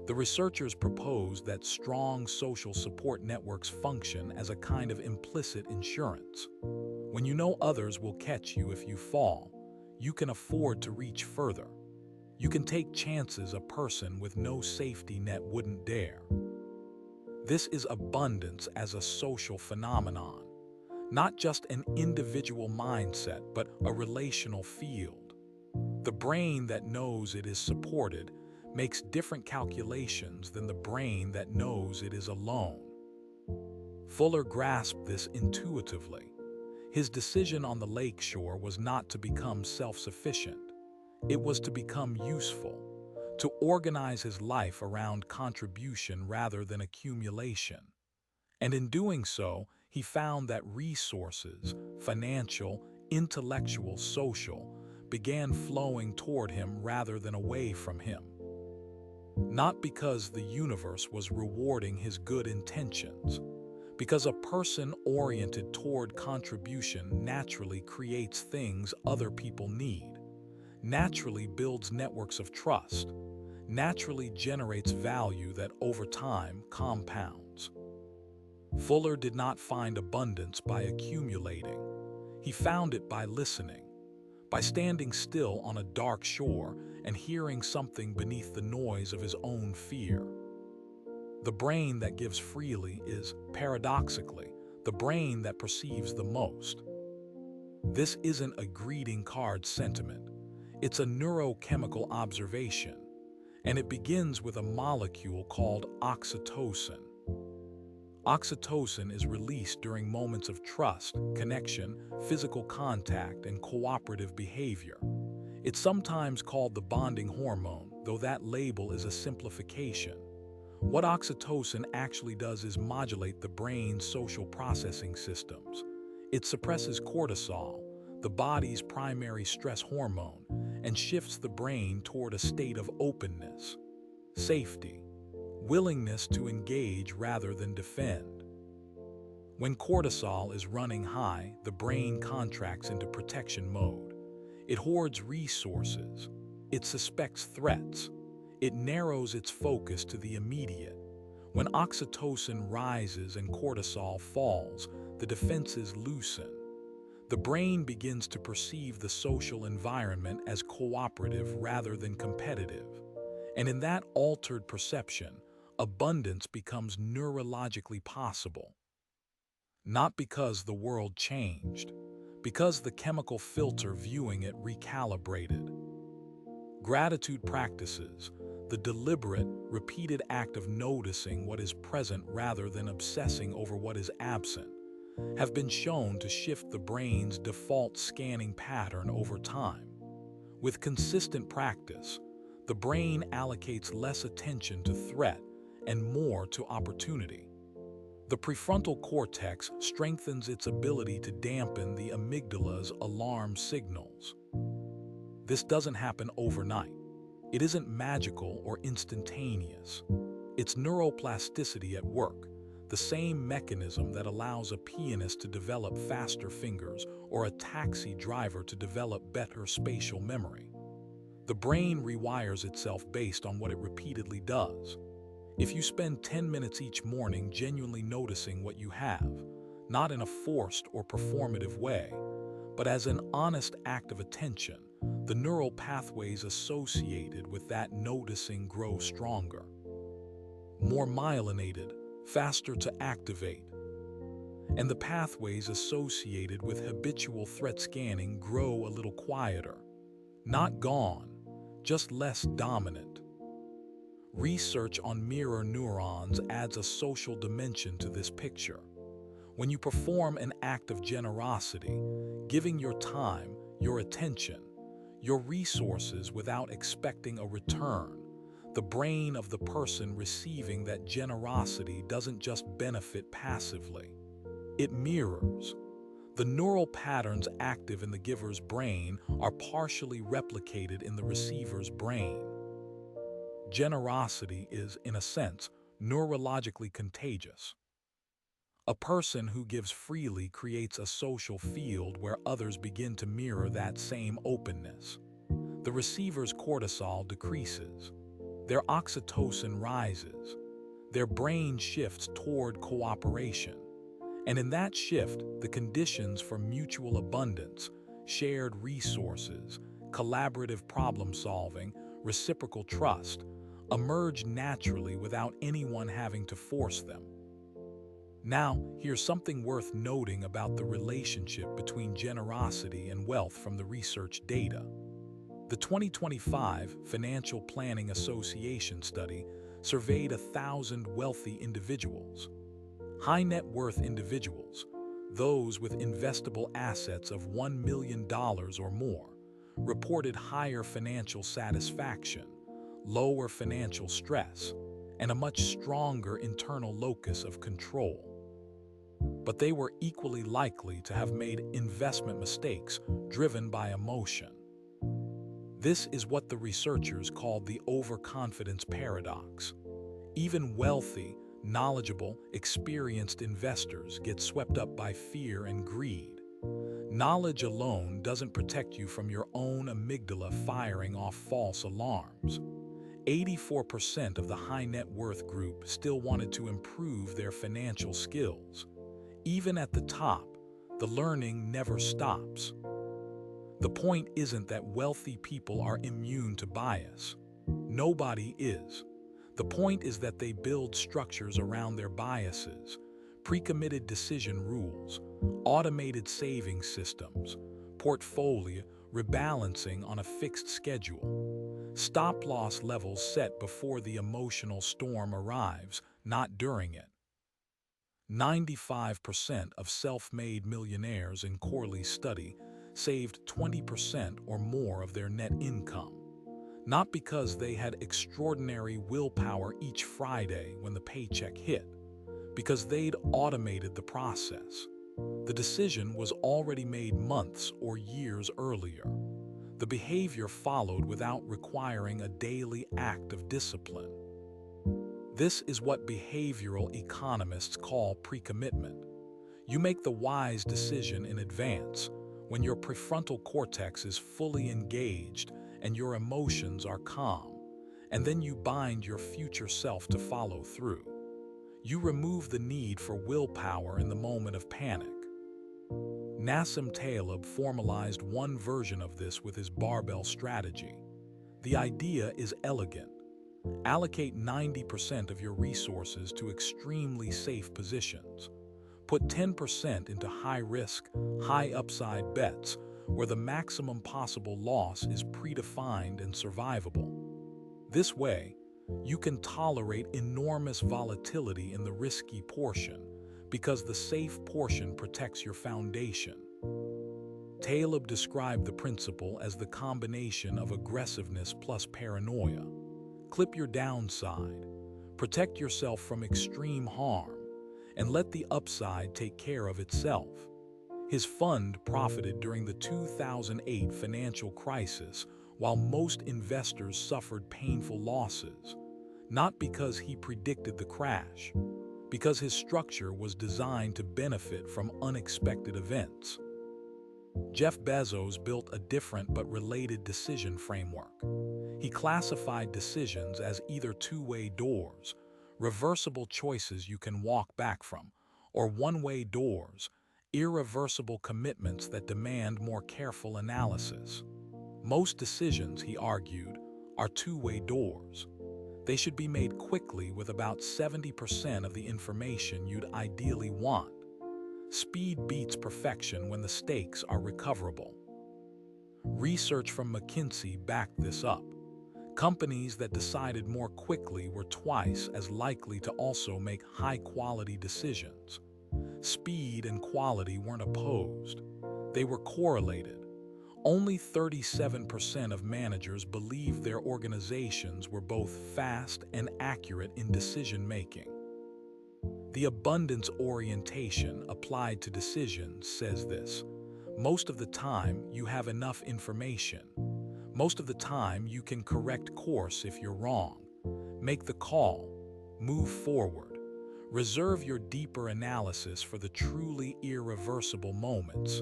The researchers proposed that strong social support networks function as a kind of implicit insurance. When you know others will catch you if you fall, you can afford to reach further. You can take chances a person with no safety net wouldn't dare. This is abundance as a social phenomenon, not just an individual mindset, but a relational field. The brain that knows it is supported makes different calculations than the brain that knows it is alone. Fuller grasped this intuitively. His decision on the lake shore was not to become self-sufficient. It was to become useful, to organize his life around contribution rather than accumulation. And in doing so, he found that resources, financial, intellectual, social, began flowing toward him rather than away from him. Not because the universe was rewarding his good intentions, because a person oriented toward contribution naturally creates things other people need, naturally builds networks of trust, naturally generates value that over time compounds. Fuller did not find abundance by accumulating. He found it by listening, by standing still on a dark shore and hearing something beneath the noise of his own fear. The brain that gives freely is, paradoxically, the brain that perceives the most. This isn't a greeting card sentiment. It's a neurochemical observation, and it begins with a molecule called oxytocin. Oxytocin is released during moments of trust, connection, physical contact, and cooperative behavior. It's sometimes called the bonding hormone, though that label is a simplification. What oxytocin actually does is modulate the brain's social processing systems. It suppresses cortisol, the body's primary stress hormone, and shifts the brain toward a state of openness, safety, willingness to engage rather than defend. When cortisol is running high, the brain contracts into protection mode. It hoards resources. It suspects threats. It narrows its focus to the immediate. When oxytocin rises and cortisol falls, the defenses loosen. The brain begins to perceive the social environment as cooperative rather than competitive. And in that altered perception, abundance becomes neurologically possible. Not because the world changed, because the chemical filter viewing it recalibrated. Gratitude practices, the deliberate, repeated act of noticing what is present rather than obsessing over what is absent, have been shown to shift the brain's default scanning pattern over time. With consistent practice, the brain allocates less attention to threat and more to opportunity. The prefrontal cortex strengthens its ability to dampen the amygdala's alarm signals. This doesn't happen overnight. It isn't magical or instantaneous. It's neuroplasticity at work, the same mechanism that allows a pianist to develop faster fingers or a taxi driver to develop better spatial memory. The brain rewires itself based on what it repeatedly does. If you spend 10 minutes each morning genuinely noticing what you have, not in a forced or performative way, but as an honest act of attention, the neural pathways associated with that noticing grow stronger, more myelinated, faster to activate, and the pathways associated with habitual threat scanning grow a little quieter. Not gone, just less dominant. Research on mirror neurons adds a social dimension to this picture. When you perform an act of generosity, giving your time, your attention, your resources without expecting a return, the brain of the person receiving that generosity doesn't just benefit passively. It mirrors. The neural patterns active in the giver's brain are partially replicated in the receiver's brain. Generosity is, in a sense, neurologically contagious. A person who gives freely creates a social field where others begin to mirror that same openness. The receiver's cortisol decreases. Their oxytocin rises. Their brain shifts toward cooperation. And in that shift, the conditions for mutual abundance, shared resources, collaborative problem solving, reciprocal trust, emerge naturally without anyone having to force them. Now, here's something worth noting about the relationship between generosity and wealth from the research data. The 2025 Financial Planning Association study surveyed 1,000 wealthy individuals. High net worth individuals, those with investable assets of $1 million or more, reported higher financial satisfaction, lower financial stress, and a much stronger internal locus of control. But they were equally likely to have made investment mistakes driven by emotion. This is what the researchers called the overconfidence paradox. Even wealthy, knowledgeable, experienced investors get swept up by fear and greed. Knowledge alone doesn't protect you from your own amygdala firing off false alarms. 84% of the high net worth group still wanted to improve their financial skills. Even at the top, the learning never stops. The point isn't that wealthy people are immune to bias. Nobody is. The point is that they build structures around their biases, pre-committed decision rules, automated saving systems, portfolio rebalancing on a fixed schedule, stop-loss levels set before the emotional storm arrives, not during it. 95% of self-made millionaires in Corley's study saved 20% or more of their net income, not because they had extraordinary willpower each Friday when the paycheck hit, because they'd automated the process. The decision was already made months or years earlier. The behavior followed without requiring a daily act of discipline. This is what behavioral economists call pre-commitment. You make the wise decision in advance, when your prefrontal cortex is fully engaged and your emotions are calm, and then you bind your future self to follow through. You remove the need for willpower in the moment of panic. Nassim Taleb formalized one version of this with his barbell strategy. The idea is elegant. Allocate 90% of your resources to extremely safe positions. Put 10% into high-risk, high-upside bets where the maximum possible loss is predefined and survivable. This way, you can tolerate enormous volatility in the risky portion because the safe portion protects your foundation. Taleb described the principle as the combination of aggressiveness plus paranoia. Clip your downside, protect yourself from extreme harm, and let the upside take care of itself. His fund profited during the 2008 financial crisis while most investors suffered painful losses, not because he predicted the crash, because his structure was designed to benefit from unexpected events. Jeff Bezos built a different but related decision framework. He classified decisions as either two-way doors, reversible choices you can walk back from, or one-way doors, irreversible commitments that demand more careful analysis. Most decisions, he argued, are two-way doors. They should be made quickly with about 70% of the information you'd ideally want. Speed beats perfection when the stakes are recoverable. Research from McKinsey backed this up. Companies that decided more quickly were twice as likely to also make high-quality decisions. Speed and quality weren't opposed. They were correlated. Only 37% of managers believed their organizations were both fast and accurate in decision-making. The abundance orientation applied to decisions says this: most of the time, you have enough information. Most of the time, you can correct course if you're wrong. Make the call. Move forward. Reserve your deeper analysis for the truly irreversible moments.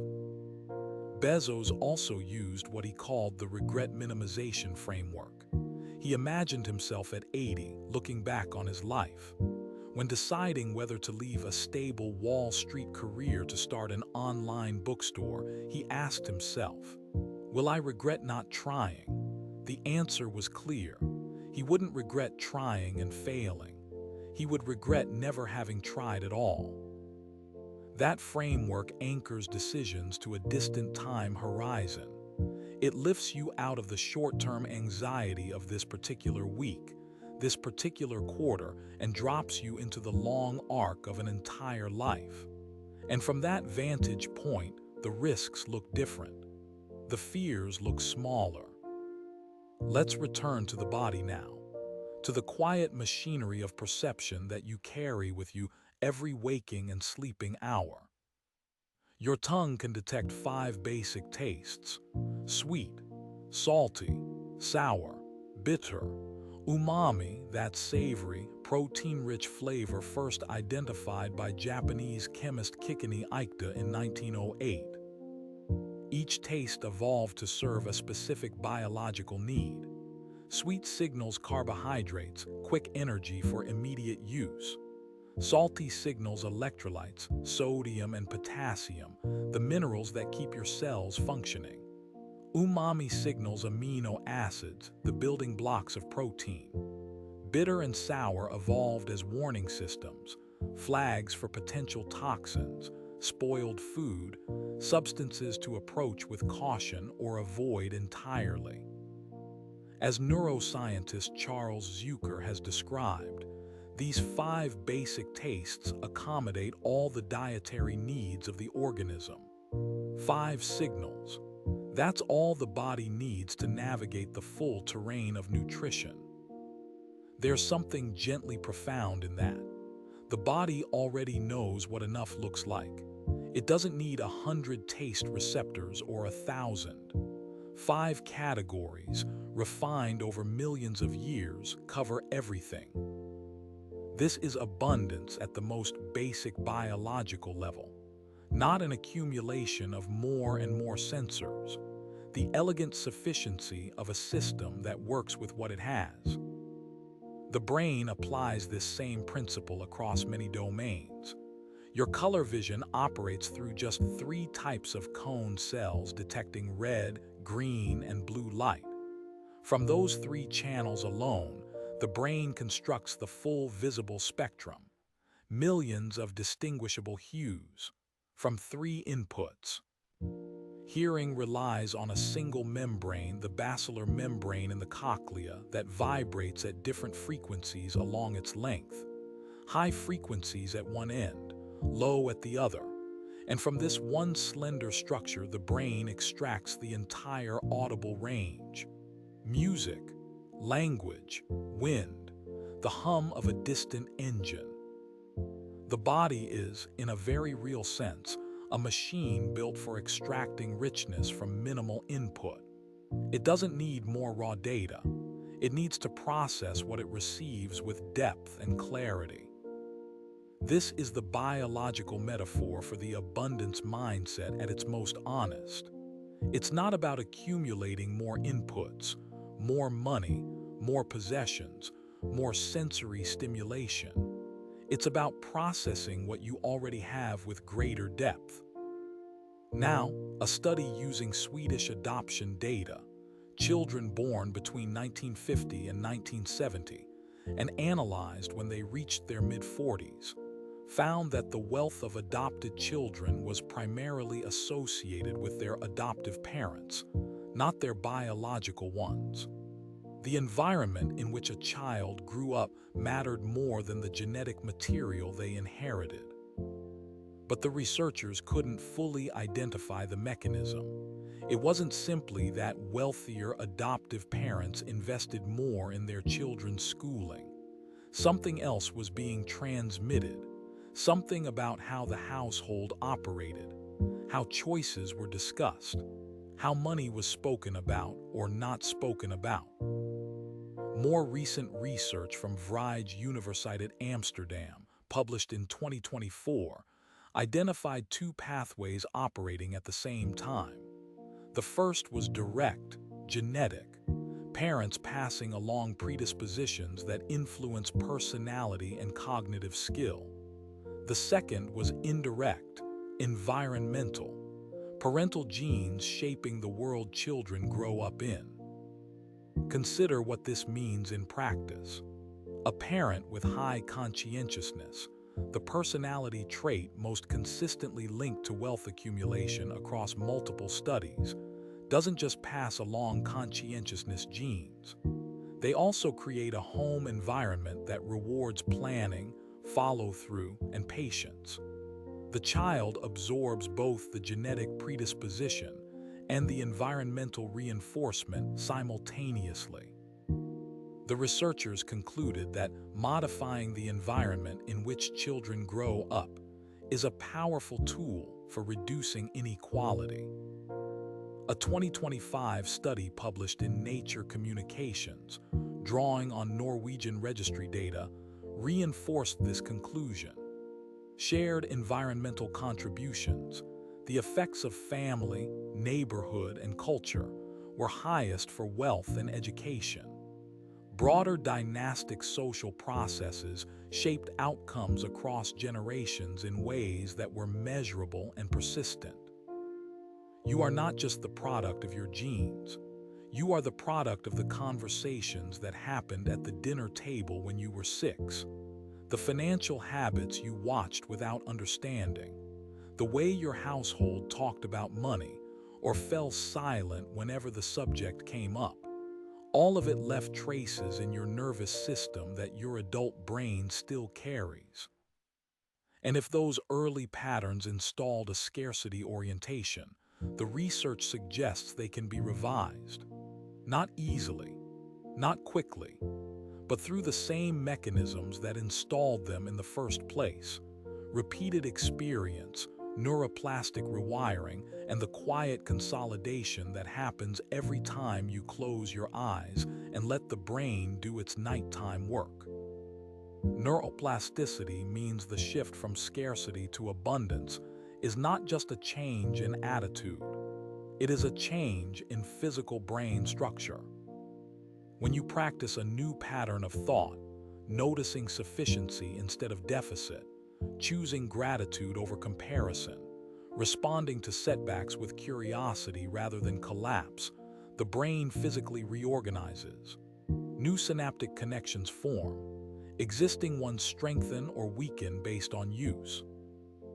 Bezos also used what he called the regret minimization framework. He imagined himself at 80, looking back on his life. When deciding whether to leave a stable Wall Street career to start an online bookstore, he asked himself, "Will I regret not trying?" The answer was clear. He wouldn't regret trying and failing. He would regret never having tried at all. That framework anchors decisions to a distant time horizon. It lifts you out of the short-term anxiety of this particular week, this particular quarter, and drops you into the long arc of an entire life. And from that vantage point, the risks look different. The fears look smaller. Let's return to the body now, to the quiet machinery of perception that you carry with you every waking and sleeping hour. Your tongue can detect 5 basic tastes: sweet, salty, sour, bitter. Umami, that savory, protein-rich flavor first identified by Japanese chemist Kikini Ikeda in 1908. Each taste evolved to serve a specific biological need. Sweet signals carbohydrates, quick energy for immediate use. Salty signals electrolytes, sodium and potassium, the minerals that keep your cells functioning. Umami signals amino acids, the building blocks of protein. Bitter and sour evolved as warning systems, flags for potential toxins, spoiled food, substances to approach with caution or avoid entirely. As neuroscientist Charles Zucker has described, these 5 basic tastes accommodate all the dietary needs of the organism. 5 signals. That's all the body needs to navigate the full terrain of nutrition. There's something gently profound in that. The body already knows what enough looks like. It doesn't need 100 taste receptors or 1,000. 5 categories, refined over millions of years, cover everything. This is abundance at the most basic biological level, not an accumulation of more and more sensors, the elegant sufficiency of a system that works with what it has. The brain applies this same principle across many domains. Your color vision operates through just 3 types of cone cells detecting red, green, and blue light. From those 3 channels alone, the brain constructs the full visible spectrum, millions of distinguishable hues, from 3 inputs. Hearing relies on a single membrane, the basilar membrane in the cochlea, that vibrates at different frequencies along its length. High frequencies at one end, low at the other. And from this one slender structure, the brain extracts the entire audible range. Music, language, wind, the hum of a distant engine. The body is, in a very real sense, a machine built for extracting richness from minimal input. It doesn't need more raw data. It needs to process what it receives with depth and clarity. This is the biological metaphor for the abundance mindset at its most honest. It's not about accumulating more inputs, more money, more possessions, more sensory stimulation. It's about processing what you already have with greater depth. Now, a study using Swedish adoption data, children born between 1950 and 1970, and analyzed when they reached their mid-40s, found that the wealth of adopted children was primarily associated with their adoptive parents, not their biological ones. The environment in which a child grew up mattered more than the genetic material they inherited. But the researchers couldn't fully identify the mechanism. It wasn't simply that wealthier adoptive parents invested more in their children's schooling. Something else was being transmitted, something about how the household operated, how choices were discussed, how money was spoken about or not spoken about. More recent research from Vrije Universiteit Amsterdam, published in 2024, identified 2 pathways operating at the same time. The first was direct, genetic, parents passing along predispositions that influence personality and cognitive skill. The second was indirect, environmental, parental genes shaping the world children grow up in. Consider what this means in practice. A parent with high conscientiousness, the personality trait most consistently linked to wealth accumulation across multiple studies, doesn't just pass along conscientiousness genes. They also create a home environment that rewards planning, follow-through, and patience. The child absorbs both the genetic predisposition and the environmental reinforcement simultaneously. The researchers concluded that modifying the environment in which children grow up is a powerful tool for reducing inequality. A 2025 study published in Nature Communications, drawing on Norwegian registry data, reinforced this conclusion. Shared environmental contributions, the effects of family, neighborhood, and culture, were highest for wealth and education. Broader dynastic social processes shaped outcomes across generations in ways that were measurable and persistent. You are not just the product of your genes. You are the product of the conversations that happened at the dinner table when you were 6, the financial habits you watched without understanding, the way your household talked about money or fell silent whenever the subject came up. All of it left traces in your nervous system that your adult brain still carries. And if those early patterns installed a scarcity orientation, the research suggests they can be revised. Not easily, not quickly, but through the same mechanisms that installed them in the first place. Repeated experience, neuroplastic rewiring, and the quiet consolidation that happens every time you close your eyes and let the brain do its nighttime work. Neuroplasticity means the shift from scarcity to abundance is not just a change in attitude. It is a change in physical brain structure. When you practice a new pattern of thought, noticing sufficiency instead of deficit, choosing gratitude over comparison, responding to setbacks with curiosity rather than collapse, the brain physically reorganizes. New synaptic connections form. Existing ones strengthen or weaken based on use.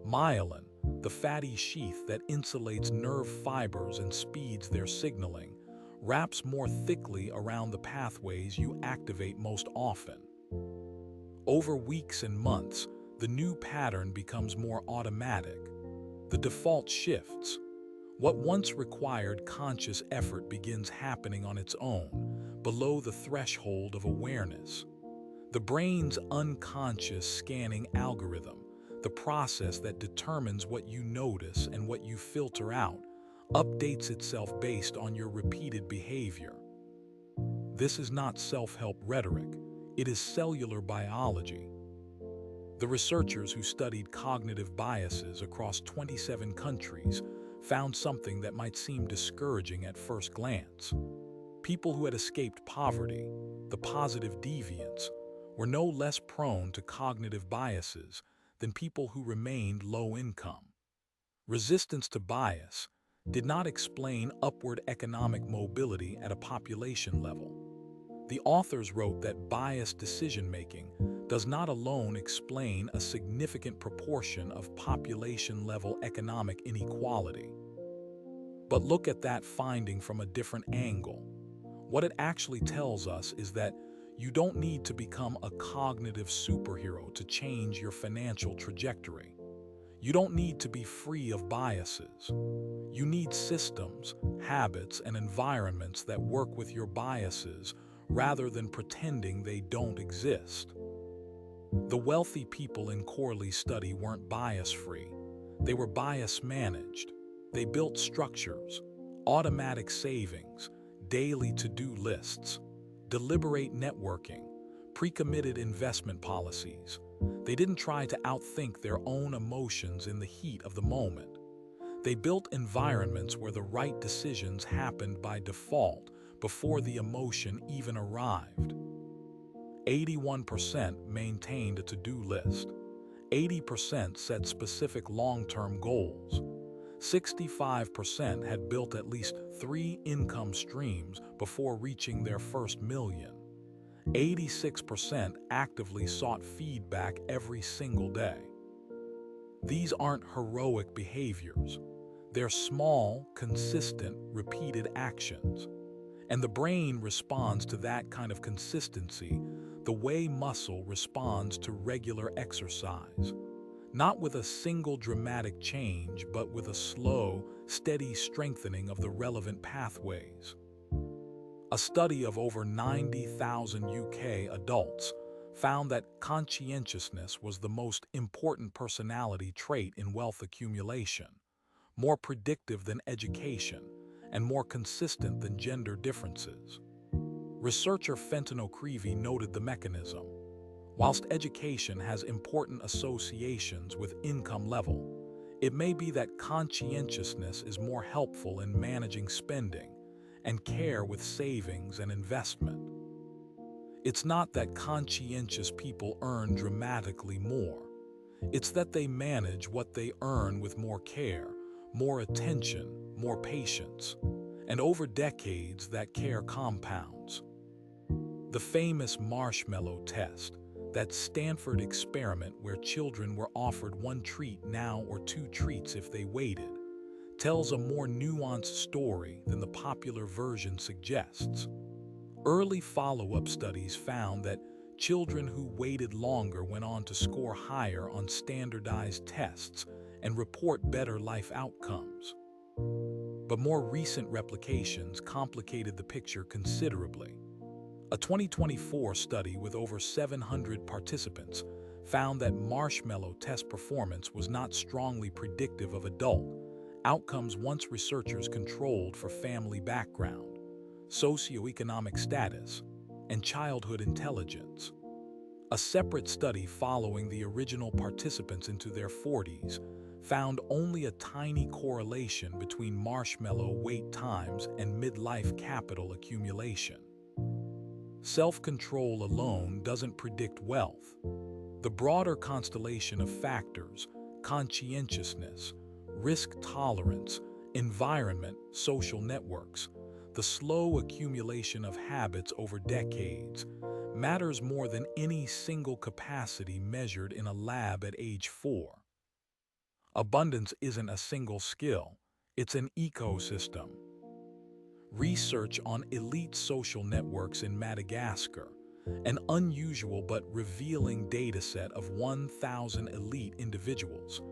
Myelin, the fatty sheath that insulates nerve fibers and speeds their signaling, wraps more thickly around the pathways you activate most often. Over weeks and months, the new pattern becomes more automatic. The default shifts. What once required conscious effort begins happening on its own, below the threshold of awareness. The brain's unconscious scanning algorithm, the process that determines what you notice and what you filter out, updates itself based on your repeated behavior. This is not self-help rhetoric, it is cellular biology. The researchers who studied cognitive biases across 27 countries found something that might seem discouraging at first glance. People who had escaped poverty, the positive deviants, were no less prone to cognitive biases than people who remained low income. Resistance to bias did not explain upward economic mobility at a population level. The authors wrote that biased decision-making does not alone explain a significant proportion of population-level economic inequality. But look at that finding from a different angle. What it actually tells us is that you don't need to become a cognitive superhero to change your financial trajectory. You don't need to be free of biases. You need systems, habits, and environments that work with your biases rather than pretending they don't exist. The wealthy people in Corley's study weren't bias-free. They were bias-managed. They built structures, automatic savings, daily to-do lists, deliberate networking, pre-committed investment policies. They didn't try to outthink their own emotions in the heat of the moment. They built environments where the right decisions happened by default before the emotion even arrived. 81% maintained a to-do list. 80% set specific long-term goals. 65% had built at least 3 income streams before reaching their first million. 86% actively sought feedback every single day. These aren't heroic behaviors. They're small, consistent, repeated actions. And the brain responds to that kind of consistency the way muscle responds to regular exercise. Not with a single dramatic change, but with a slow, steady strengthening of the relevant pathways. A study of over 90,000 UK adults found that conscientiousness was the most important personality trait in wealth accumulation, more predictive than education, and more consistent than gender differences. Researcher Fenton O'Creevy noted the mechanism. Whilst education has important associations with income level, it may be that conscientiousness is more helpful in managing spending and care with savings and investment. It's not that conscientious people earn dramatically more. It's that they manage what they earn with more care, more attention, more patience, and over decades that care compounds. The famous marshmallow test, that Stanford experiment where children were offered one treat now or two treats if they waited, tells a more nuanced story than the popular version suggests. Early follow-up studies found that children who waited longer went on to score higher on standardized tests and report better life outcomes. But more recent replications complicated the picture considerably. A 2024 study with over 700 participants found that marshmallow test performance was not strongly predictive of adult outcomes once researchers controlled for family background, socioeconomic status, and childhood intelligence. A separate study following the original participants into their 40s found only a tiny correlation between marshmallow wait times and midlife capital accumulation. Self-control alone doesn't predict wealth. The broader constellation of factors, conscientiousness, risk tolerance, environment, social networks, the slow accumulation of habits over decades, matters more than any single capacity measured in a lab at age 4. Abundance isn't a single skill, it's an ecosystem. Research on elite social networks in Madagascar, an unusual but revealing dataset of 1,000 elite individuals,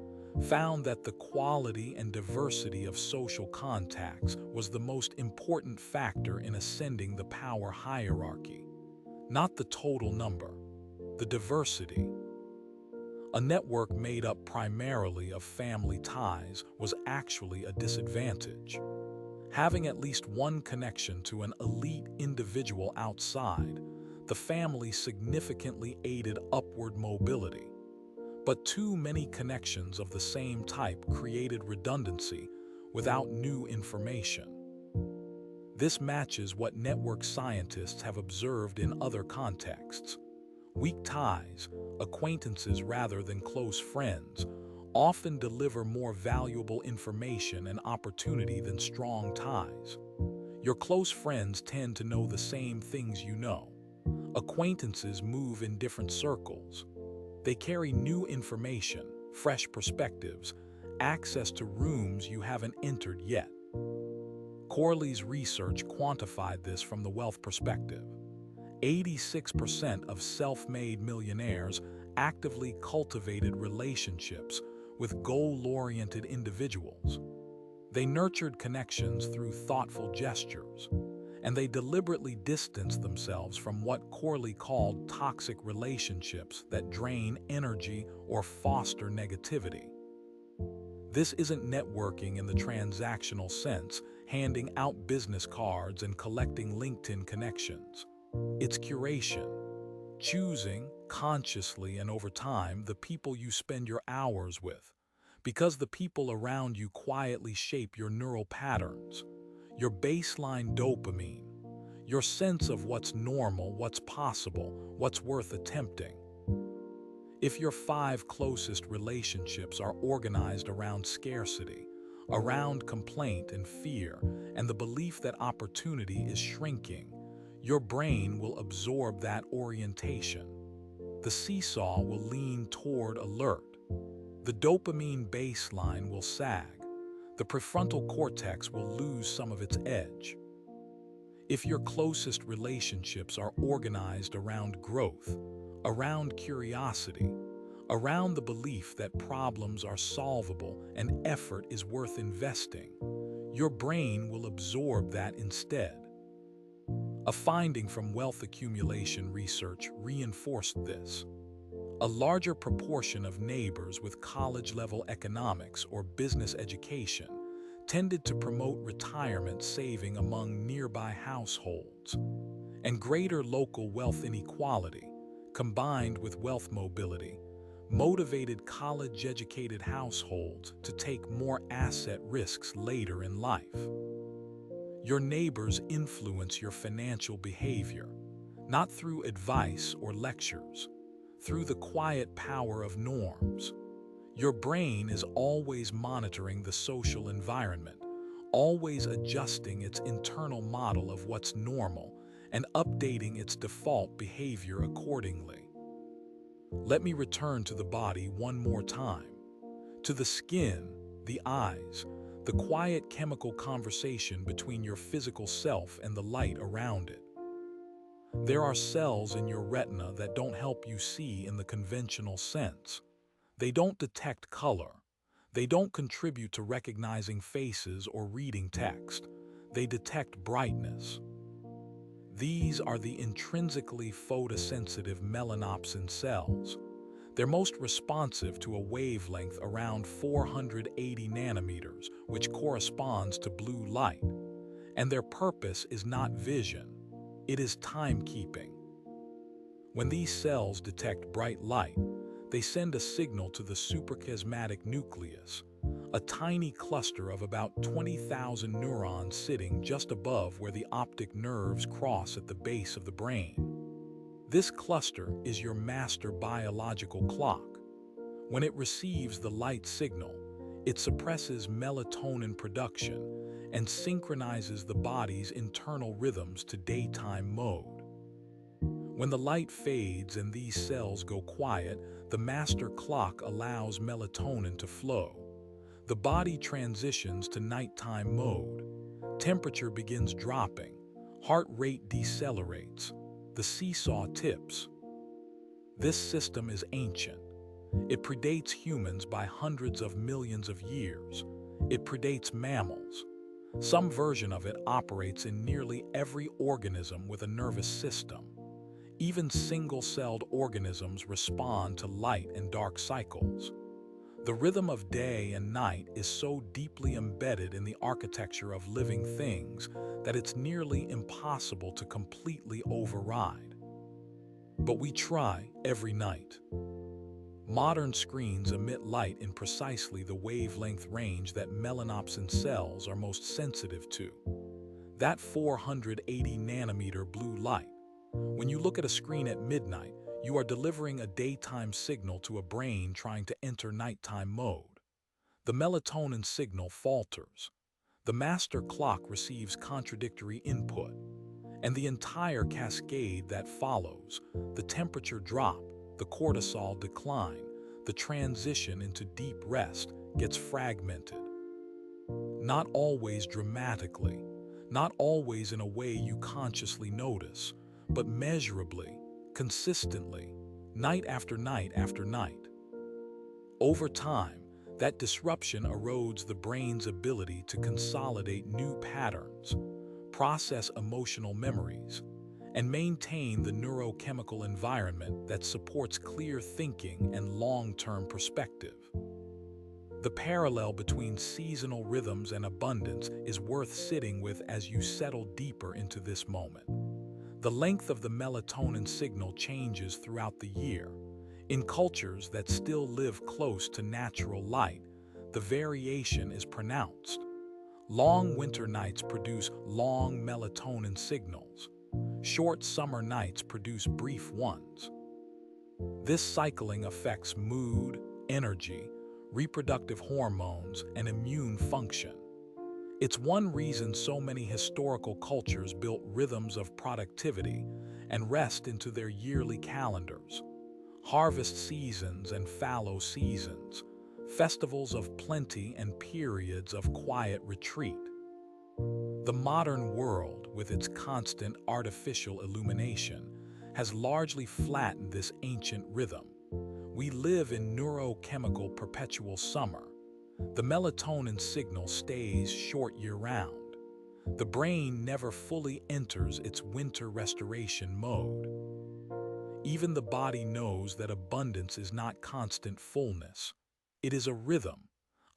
found that the quality and diversity of social contacts was the most important factor in ascending the power hierarchy. Not the total number, the diversity. A network made up primarily of family ties was actually a disadvantage. Having at least one connection to an elite individual outside the family significantly aided upward mobility. But too many connections of the same type created redundancy without new information. This matches what network scientists have observed in other contexts. Weak ties, acquaintances rather than close friends, often deliver more valuable information and opportunity than strong ties. Your close friends tend to know the same things you know. Acquaintances move in different circles. They carry new information, fresh perspectives, access to rooms you haven't entered yet. Corley's research quantified this from the wealth perspective. 86% of self-made millionaires actively cultivated relationships with goal-oriented individuals. They nurtured connections through thoughtful gestures, and they deliberately distanced themselves from what Corley called toxic relationships that drain energy or foster negativity. This isn't networking in the transactional sense, handing out business cards and collecting LinkedIn connections. It's curation, choosing, consciously and over time, the people you spend your hours with, because the people around you quietly shape your neural patterns, your baseline dopamine, your sense of what's normal, what's possible, what's worth attempting. If your 5 closest relationships are organized around scarcity, around complaint and fear, and the belief that opportunity is shrinking, your brain will absorb that orientation. The seesaw will lean toward alert. The dopamine baseline will sag. The prefrontal cortex will lose some of its edge. If your closest relationships are organized around growth, around curiosity, around the belief that problems are solvable and effort is worth investing, your brain will absorb that instead. A finding from wealth accumulation research reinforced this. A larger proportion of neighbors with college-level economics or business education tended to promote retirement saving among nearby households. And greater local wealth inequality, combined with wealth mobility, motivated college-educated households to take more asset risks later in life. Your neighbors influence your financial behavior, not through advice or lectures, through the quiet power of norms. Your brain is always monitoring the social environment, always adjusting its internal model of what's normal and updating its default behavior accordingly. Let me return to the body one more time. To the skin, the eyes, the quiet chemical conversation between your physical self and the light around it. There are cells in your retina that don't help you see in the conventional sense. They don't detect color. They don't contribute to recognizing faces or reading text. They detect brightness. These are the intrinsically photosensitive melanopsin cells. They're most responsive to a wavelength around 480 nanometers, which corresponds to blue light. And their purpose is not vision, it is timekeeping. When these cells detect bright light, they send a signal to the suprachiasmatic nucleus, a tiny cluster of about 20,000 neurons sitting just above where the optic nerves cross at the base of the brain. This cluster is your master biological clock. When it receives the light signal, it suppresses melatonin production and synchronizes the body's internal rhythms to daytime mode. When the light fades and these cells go quiet, the master clock allows melatonin to flow. The body transitions to nighttime mode. Temperature begins dropping. Heart rate decelerates. The seesaw tips. This system is ancient. It predates humans by hundreds of millions of years. It predates mammals. Some version of it operates in nearly every organism with a nervous system. Even single-celled organisms respond to light and dark cycles. The rhythm of day and night is so deeply embedded in the architecture of living things that it's nearly impossible to completely override. But we try every night. Modern screens emit light in precisely the wavelength range that melanopsin cells are most sensitive to. That 480 nanometer blue light. When you look at a screen at midnight, you are delivering a daytime signal to a brain trying to enter nighttime mode. The melatonin signal falters. The master clock receives contradictory input. And the entire cascade that follows, the temperature drop, the cortisol decline, the transition into deep rest, gets fragmented. Not always dramatically, not always in a way you consciously notice, but measurably, consistently, night after night after night. Over time, that disruption erodes the brain's ability to consolidate new patterns, process emotional memories, and maintain the neurochemical environment that supports clear thinking and long-term perspective. The parallel between seasonal rhythms and abundance is worth sitting with as you settle deeper into this moment. The length of the melatonin signal changes throughout the year. In cultures that still live close to natural light, the variation is pronounced. Long winter nights produce long melatonin signals. Short summer nights produce brief ones. This cycling affects mood, energy, reproductive hormones, and immune function. It's one reason so many historical cultures built rhythms of productivity and rest into their yearly calendars. Harvest seasons and fallow seasons, festivals of plenty and periods of quiet retreat. The modern world, with its constant artificial illumination, has largely flattened this ancient rhythm. We live in neurochemical perpetual summer. The melatonin signal stays short year-round. The brain never fully enters its winter restoration mode. Even the body knows that abundance is not constant fullness. It is a rhythm,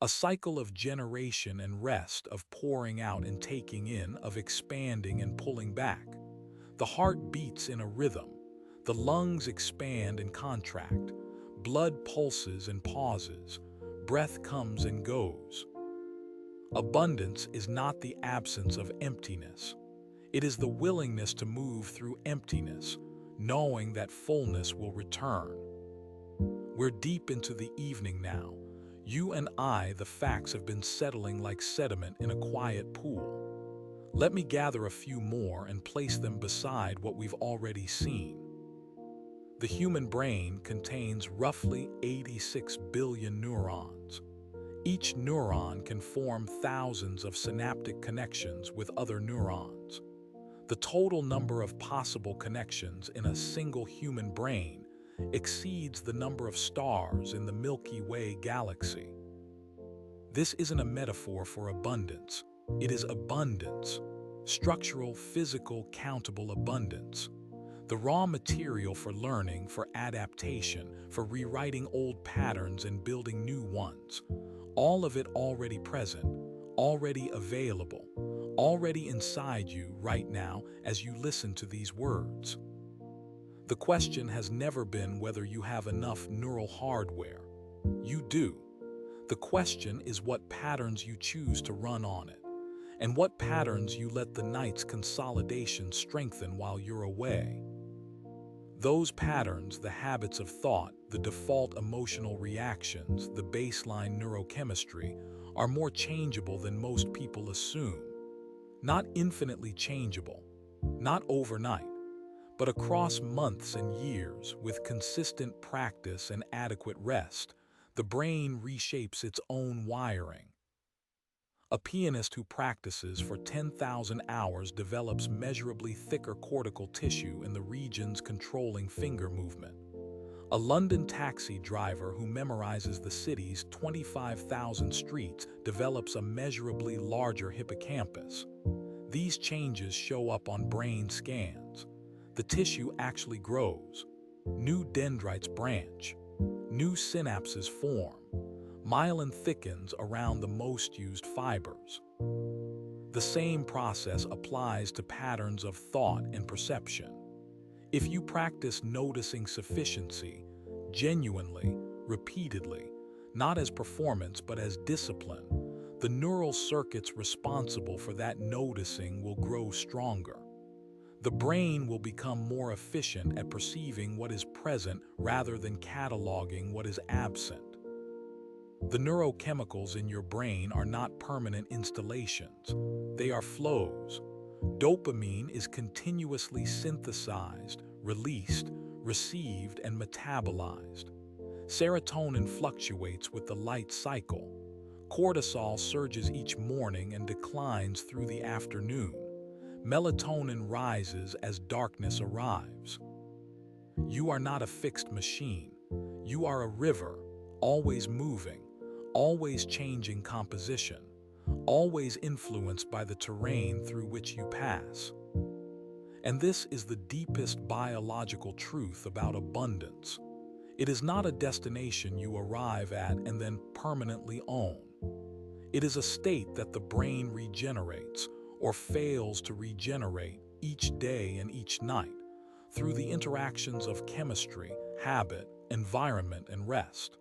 a cycle of generation and rest, of pouring out and taking in, of expanding and pulling back. The heart beats in a rhythm. The lungs expand and contract. Blood pulses and pauses. Breath comes and goes. Abundance is not the absence of emptiness. It is the willingness to move through emptiness, knowing that fullness will return. We're deep into the evening now. You and I, the facts have been settling like sediment in a quiet pool. Let me gather a few more and place them beside what we've already seen. The human brain contains roughly 86 billion neurons. Each neuron can form thousands of synaptic connections with other neurons. The total number of possible connections in a single human brain exceeds the number of stars in the Milky Way galaxy. This isn't a metaphor for abundance. It is abundance. Structural, physical, countable abundance. The raw material for learning, for adaptation, for rewriting old patterns and building new ones. All of it already present, already available, already inside you right now as you listen to these words. The question has never been whether you have enough neural hardware. You do. The question is what patterns you choose to run on it, and what patterns you let the night's consolidation strengthen while you're away. Those patterns, the habits of thought, the default emotional reactions, the baseline neurochemistry, are more changeable than most people assume. Not infinitely changeable, not overnight, but across months and years, with consistent practice and adequate rest, the brain reshapes its own wiring. A pianist who practices for 10,000 hours develops measurably thicker cortical tissue in the regions controlling finger movement. A London taxi driver who memorizes the city's 25,000 streets develops a measurably larger hippocampus. These changes show up on brain scans. The tissue actually grows. New dendrites branch. New synapses form. Myelin thickens around the most used fibers. The same process applies to patterns of thought and perception. If you practice noticing sufficiency, genuinely, repeatedly, not as performance but as discipline, the neural circuits responsible for that noticing will grow stronger. The brain will become more efficient at perceiving what is present rather than cataloging what is absent. The neurochemicals in your brain are not permanent installations. They are flows. Dopamine is continuously synthesized, released, received, and metabolized. Serotonin fluctuates with the light cycle. Cortisol surges each morning and declines through the afternoon. Melatonin rises as darkness arrives. You are not a fixed machine. You are a river, always moving, always changing composition, always influenced by the terrain through which you pass. And this is the deepest biological truth about abundance. It is not a destination you arrive at and then permanently own. It is a state that the brain regenerates or fails to regenerate each day and each night through the interactions of chemistry, habit, environment, and rest.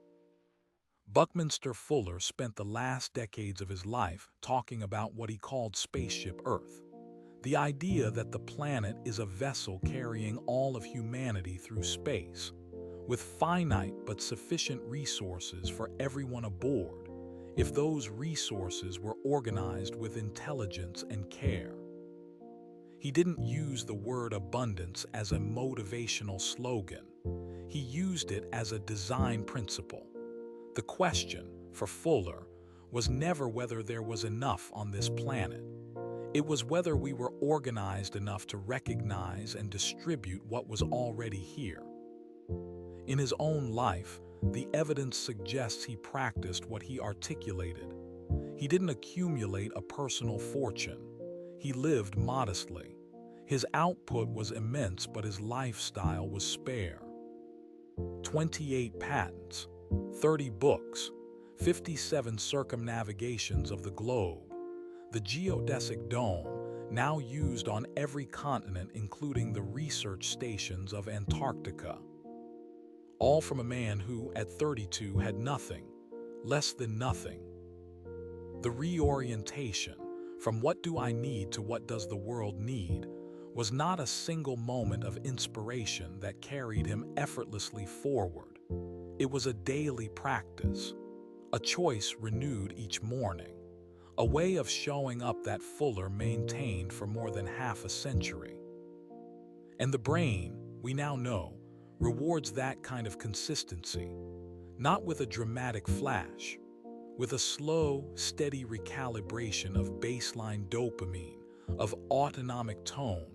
Buckminster Fuller spent the last decades of his life talking about what he called Spaceship Earth, the idea that the planet is a vessel carrying all of humanity through space, with finite but sufficient resources for everyone aboard, if those resources were organized with intelligence and care. He didn't use the word abundance as a motivational slogan. He used it as a design principle. The question, for Fuller, was never whether there was enough on this planet. It was whether we were organized enough to recognize and distribute what was already here. In his own life, the evidence suggests he practiced what he articulated. He didn't accumulate a personal fortune. He lived modestly. His output was immense, but his lifestyle was spare. 28 patents, 30 books, 57 circumnavigations of the globe, the geodesic dome, now used on every continent including the research stations of Antarctica. All from a man who, at 32, had nothing, less than nothing. The reorientation, from what do I need to what does the world need, was not a single moment of inspiration that carried him effortlessly forward. It was a daily practice, a choice renewed each morning, a way of showing up that Fuller maintained for more than half a century. And the brain, we now know, rewards that kind of consistency, not with a dramatic flash, with a slow, steady recalibration of baseline dopamine, of autonomic tone,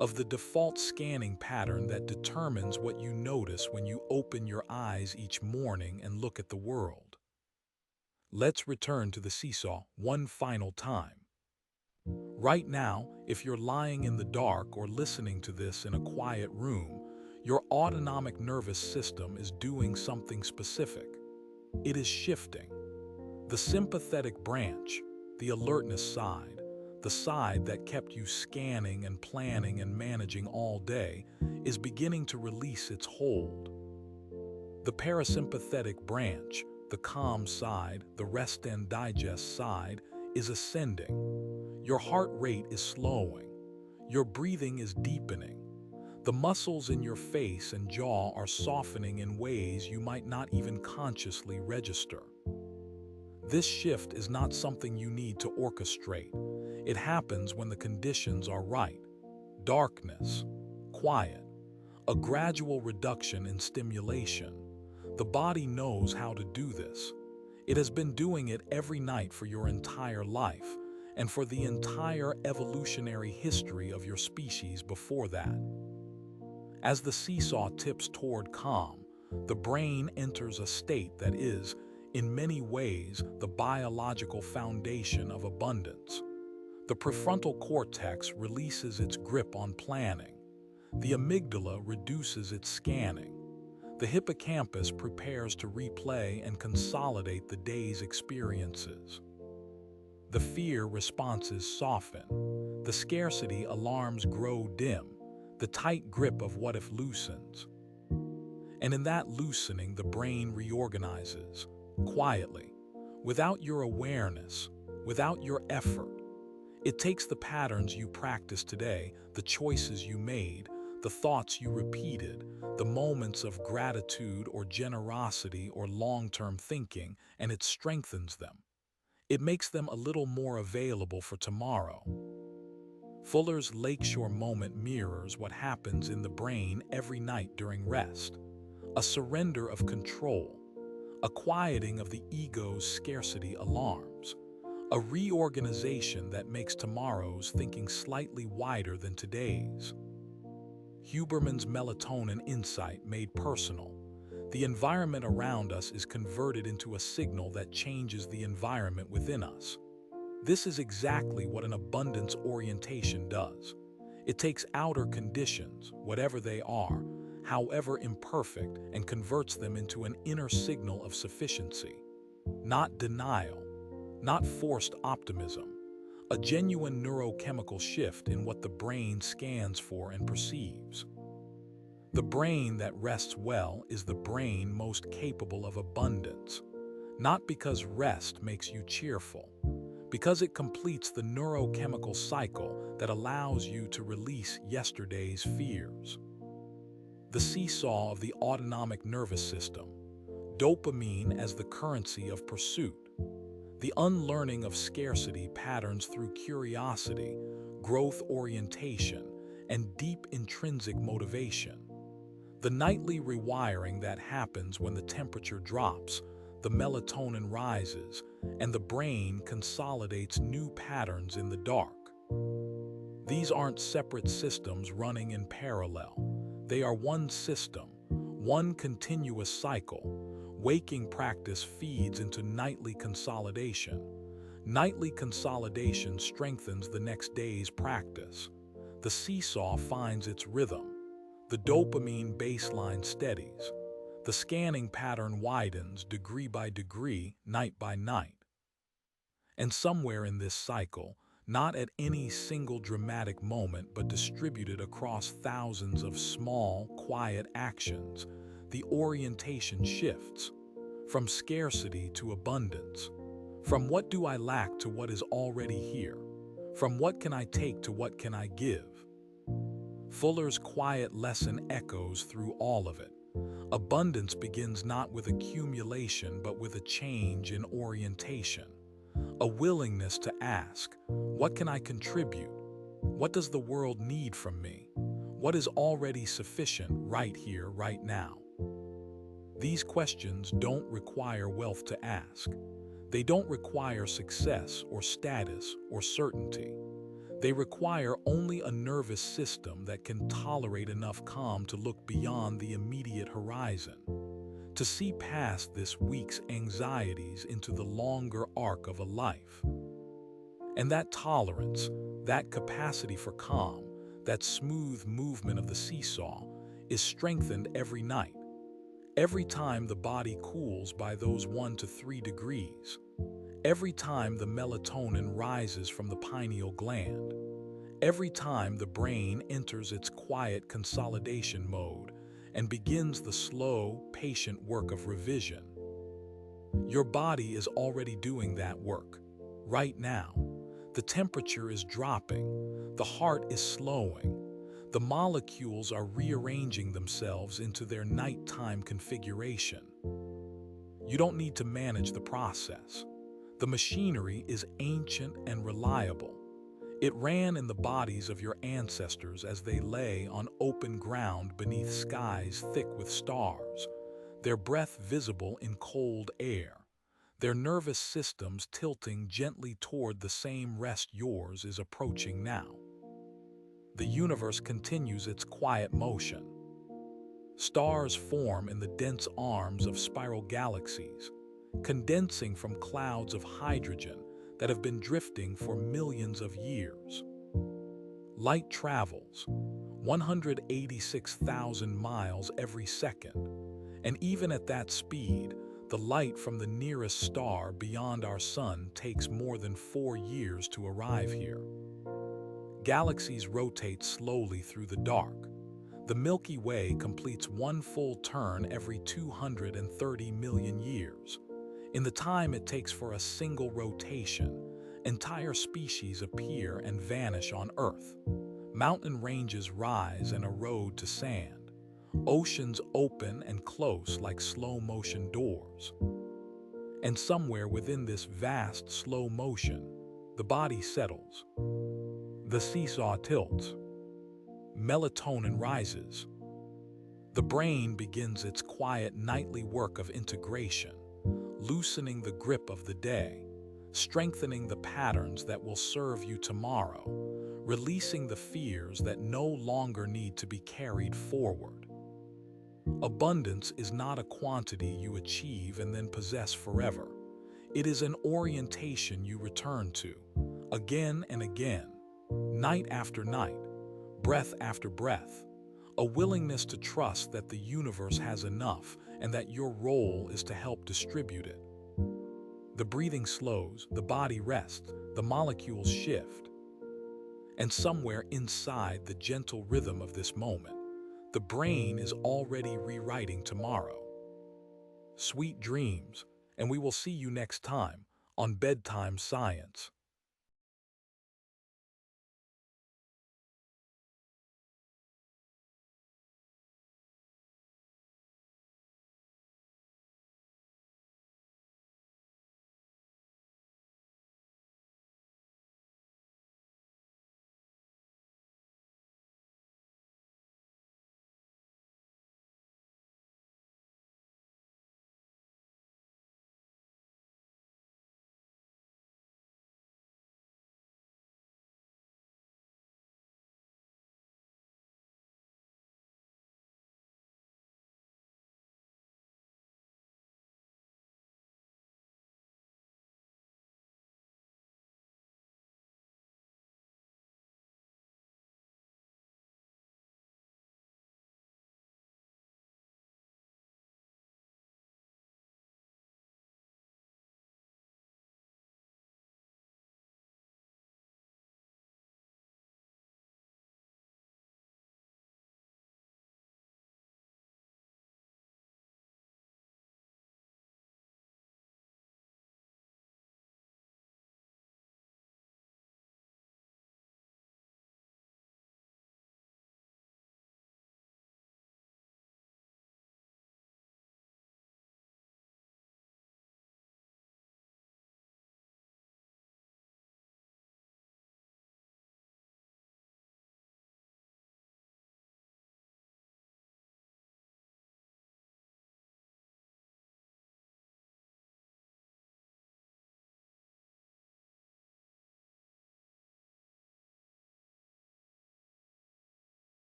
of the default scanning pattern that determines what you notice when you open your eyes each morning and look at the world. Let's return to the seesaw one final time. Right now, if you're lying in the dark or listening to this in a quiet room, your autonomic nervous system is doing something specific. It is shifting. The sympathetic branch, the alertness side, the side that kept you scanning and planning and managing all day, is beginning to release its hold. The parasympathetic branch, the calm side, the rest and digest side, is ascending. Your heart rate is slowing. Your breathing is deepening. The muscles in your face and jaw are softening in ways you might not even consciously register. This shift is not something you need to orchestrate. It happens when the conditions are right. Darkness, quiet, a gradual reduction in stimulation. The body knows how to do this. It has been doing it every night for your entire life, and for the entire evolutionary history of your species before that. As the seesaw tips toward calm, the brain enters a state that is, in many ways, the biological foundation of abundance. The prefrontal cortex releases its grip on planning. The amygdala reduces its scanning. The hippocampus prepares to replay and consolidate the day's experiences. The fear responses soften. The scarcity alarms grow dim. The tight grip of what if loosens. And in that loosening, the brain reorganizes, quietly, without your awareness, without your effort. It takes the patterns you practiced today, the choices you made, the thoughts you repeated, the moments of gratitude or generosity or long-term thinking, and it strengthens them. It makes them a little more available for tomorrow. Fuller's Lakeshore moment mirrors what happens in the brain every night during rest. A surrender of control, a quieting of the ego's scarcity alarms, a reorganization that makes tomorrow's thinking slightly wider than today's. Huberman's melatonin insight made personal. The environment around us is converted into a signal that changes the environment within us. This is exactly what an abundance orientation does. It takes outer conditions, whatever they are, however imperfect, and converts them into an inner signal of sufficiency. Not denial, not forced optimism, a genuine neurochemical shift in what the brain scans for and perceives. The brain that rests well is the brain most capable of abundance, not because rest makes you cheerful, because it completes the neurochemical cycle that allows you to release yesterday's fears. The seesaw of the autonomic nervous system, dopamine as the currency of pursuit, the unlearning of scarcity patterns through curiosity, growth orientation, and deep intrinsic motivation. The nightly rewiring that happens when the temperature drops, the melatonin rises, and the brain consolidates new patterns in the dark. These aren't separate systems running in parallel. They are one system, one continuous cycle. Waking practice feeds into nightly consolidation. Nightly consolidation strengthens the next day's practice. The seesaw finds its rhythm. The dopamine baseline steadies. The scanning pattern widens degree by degree, night by night. And somewhere in this cycle, not at any single dramatic moment but distributed across thousands of small, quiet actions, the orientation shifts from scarcity to abundance, from what do I lack to what is already here, from what can I take to what can I give. Fuller's quiet lesson echoes through all of it, Abundance begins not with accumulation but with a change in orientation, a willingness to ask, what can I contribute? What does the world need from me? What is already sufficient right here, right now? These questions don't require wealth to ask. They don't require success or status or certainty. They require only a nervous system that can tolerate enough calm to look beyond the immediate horizon, to see past this week's anxieties into the longer arc of a life. And that tolerance, that capacity for calm, that smooth movement of the seesaw, is strengthened every night, every time the body cools by those 1 to 3 degrees, every time the melatonin rises from the pineal gland, every time the brain enters its quiet consolidation mode and begins the slow, patient work of revision. Your body is already doing that work. Right now, the temperature is dropping, the heart is slowing, the molecules are rearranging themselves into their nighttime configuration. You don't need to manage the process. The machinery is ancient and reliable. It ran in the bodies of your ancestors as they lay on open ground beneath skies thick with stars, their breath visible in cold air, their nervous systems tilting gently toward the same rest yours is approaching now. The universe continues its quiet motion. Stars form in the dense arms of spiral galaxies, condensing from clouds of hydrogen that have been drifting for millions of years. Light travels 186,000 miles every second, and even at that speed, the light from the nearest star beyond our sun takes more than 4 years to arrive here. Galaxies rotate slowly through the dark. The Milky Way completes one full turn every 230 million years. In the time it takes for a single rotation, entire species appear and vanish on Earth. Mountain ranges rise and erode to sand. Oceans open and close like slow-motion doors. And somewhere within this vast slow motion, the body settles. The seesaw tilts. Melatonin rises. The brain begins its quiet nightly work of integration, loosening the grip of the day, strengthening the patterns that will serve you tomorrow, releasing the fears that no longer need to be carried forward. Abundance is not a quantity you achieve and then possess forever. It is an orientation you return to, again and again, night after night, breath after breath, a willingness to trust that the universe has enough and that your role is to help distribute it. The breathing slows, the body rests, the molecules shift. And somewhere inside the gentle rhythm of this moment, the brain is already rewriting tomorrow. Sweet dreams, and we will see you next time on Bedtime Science.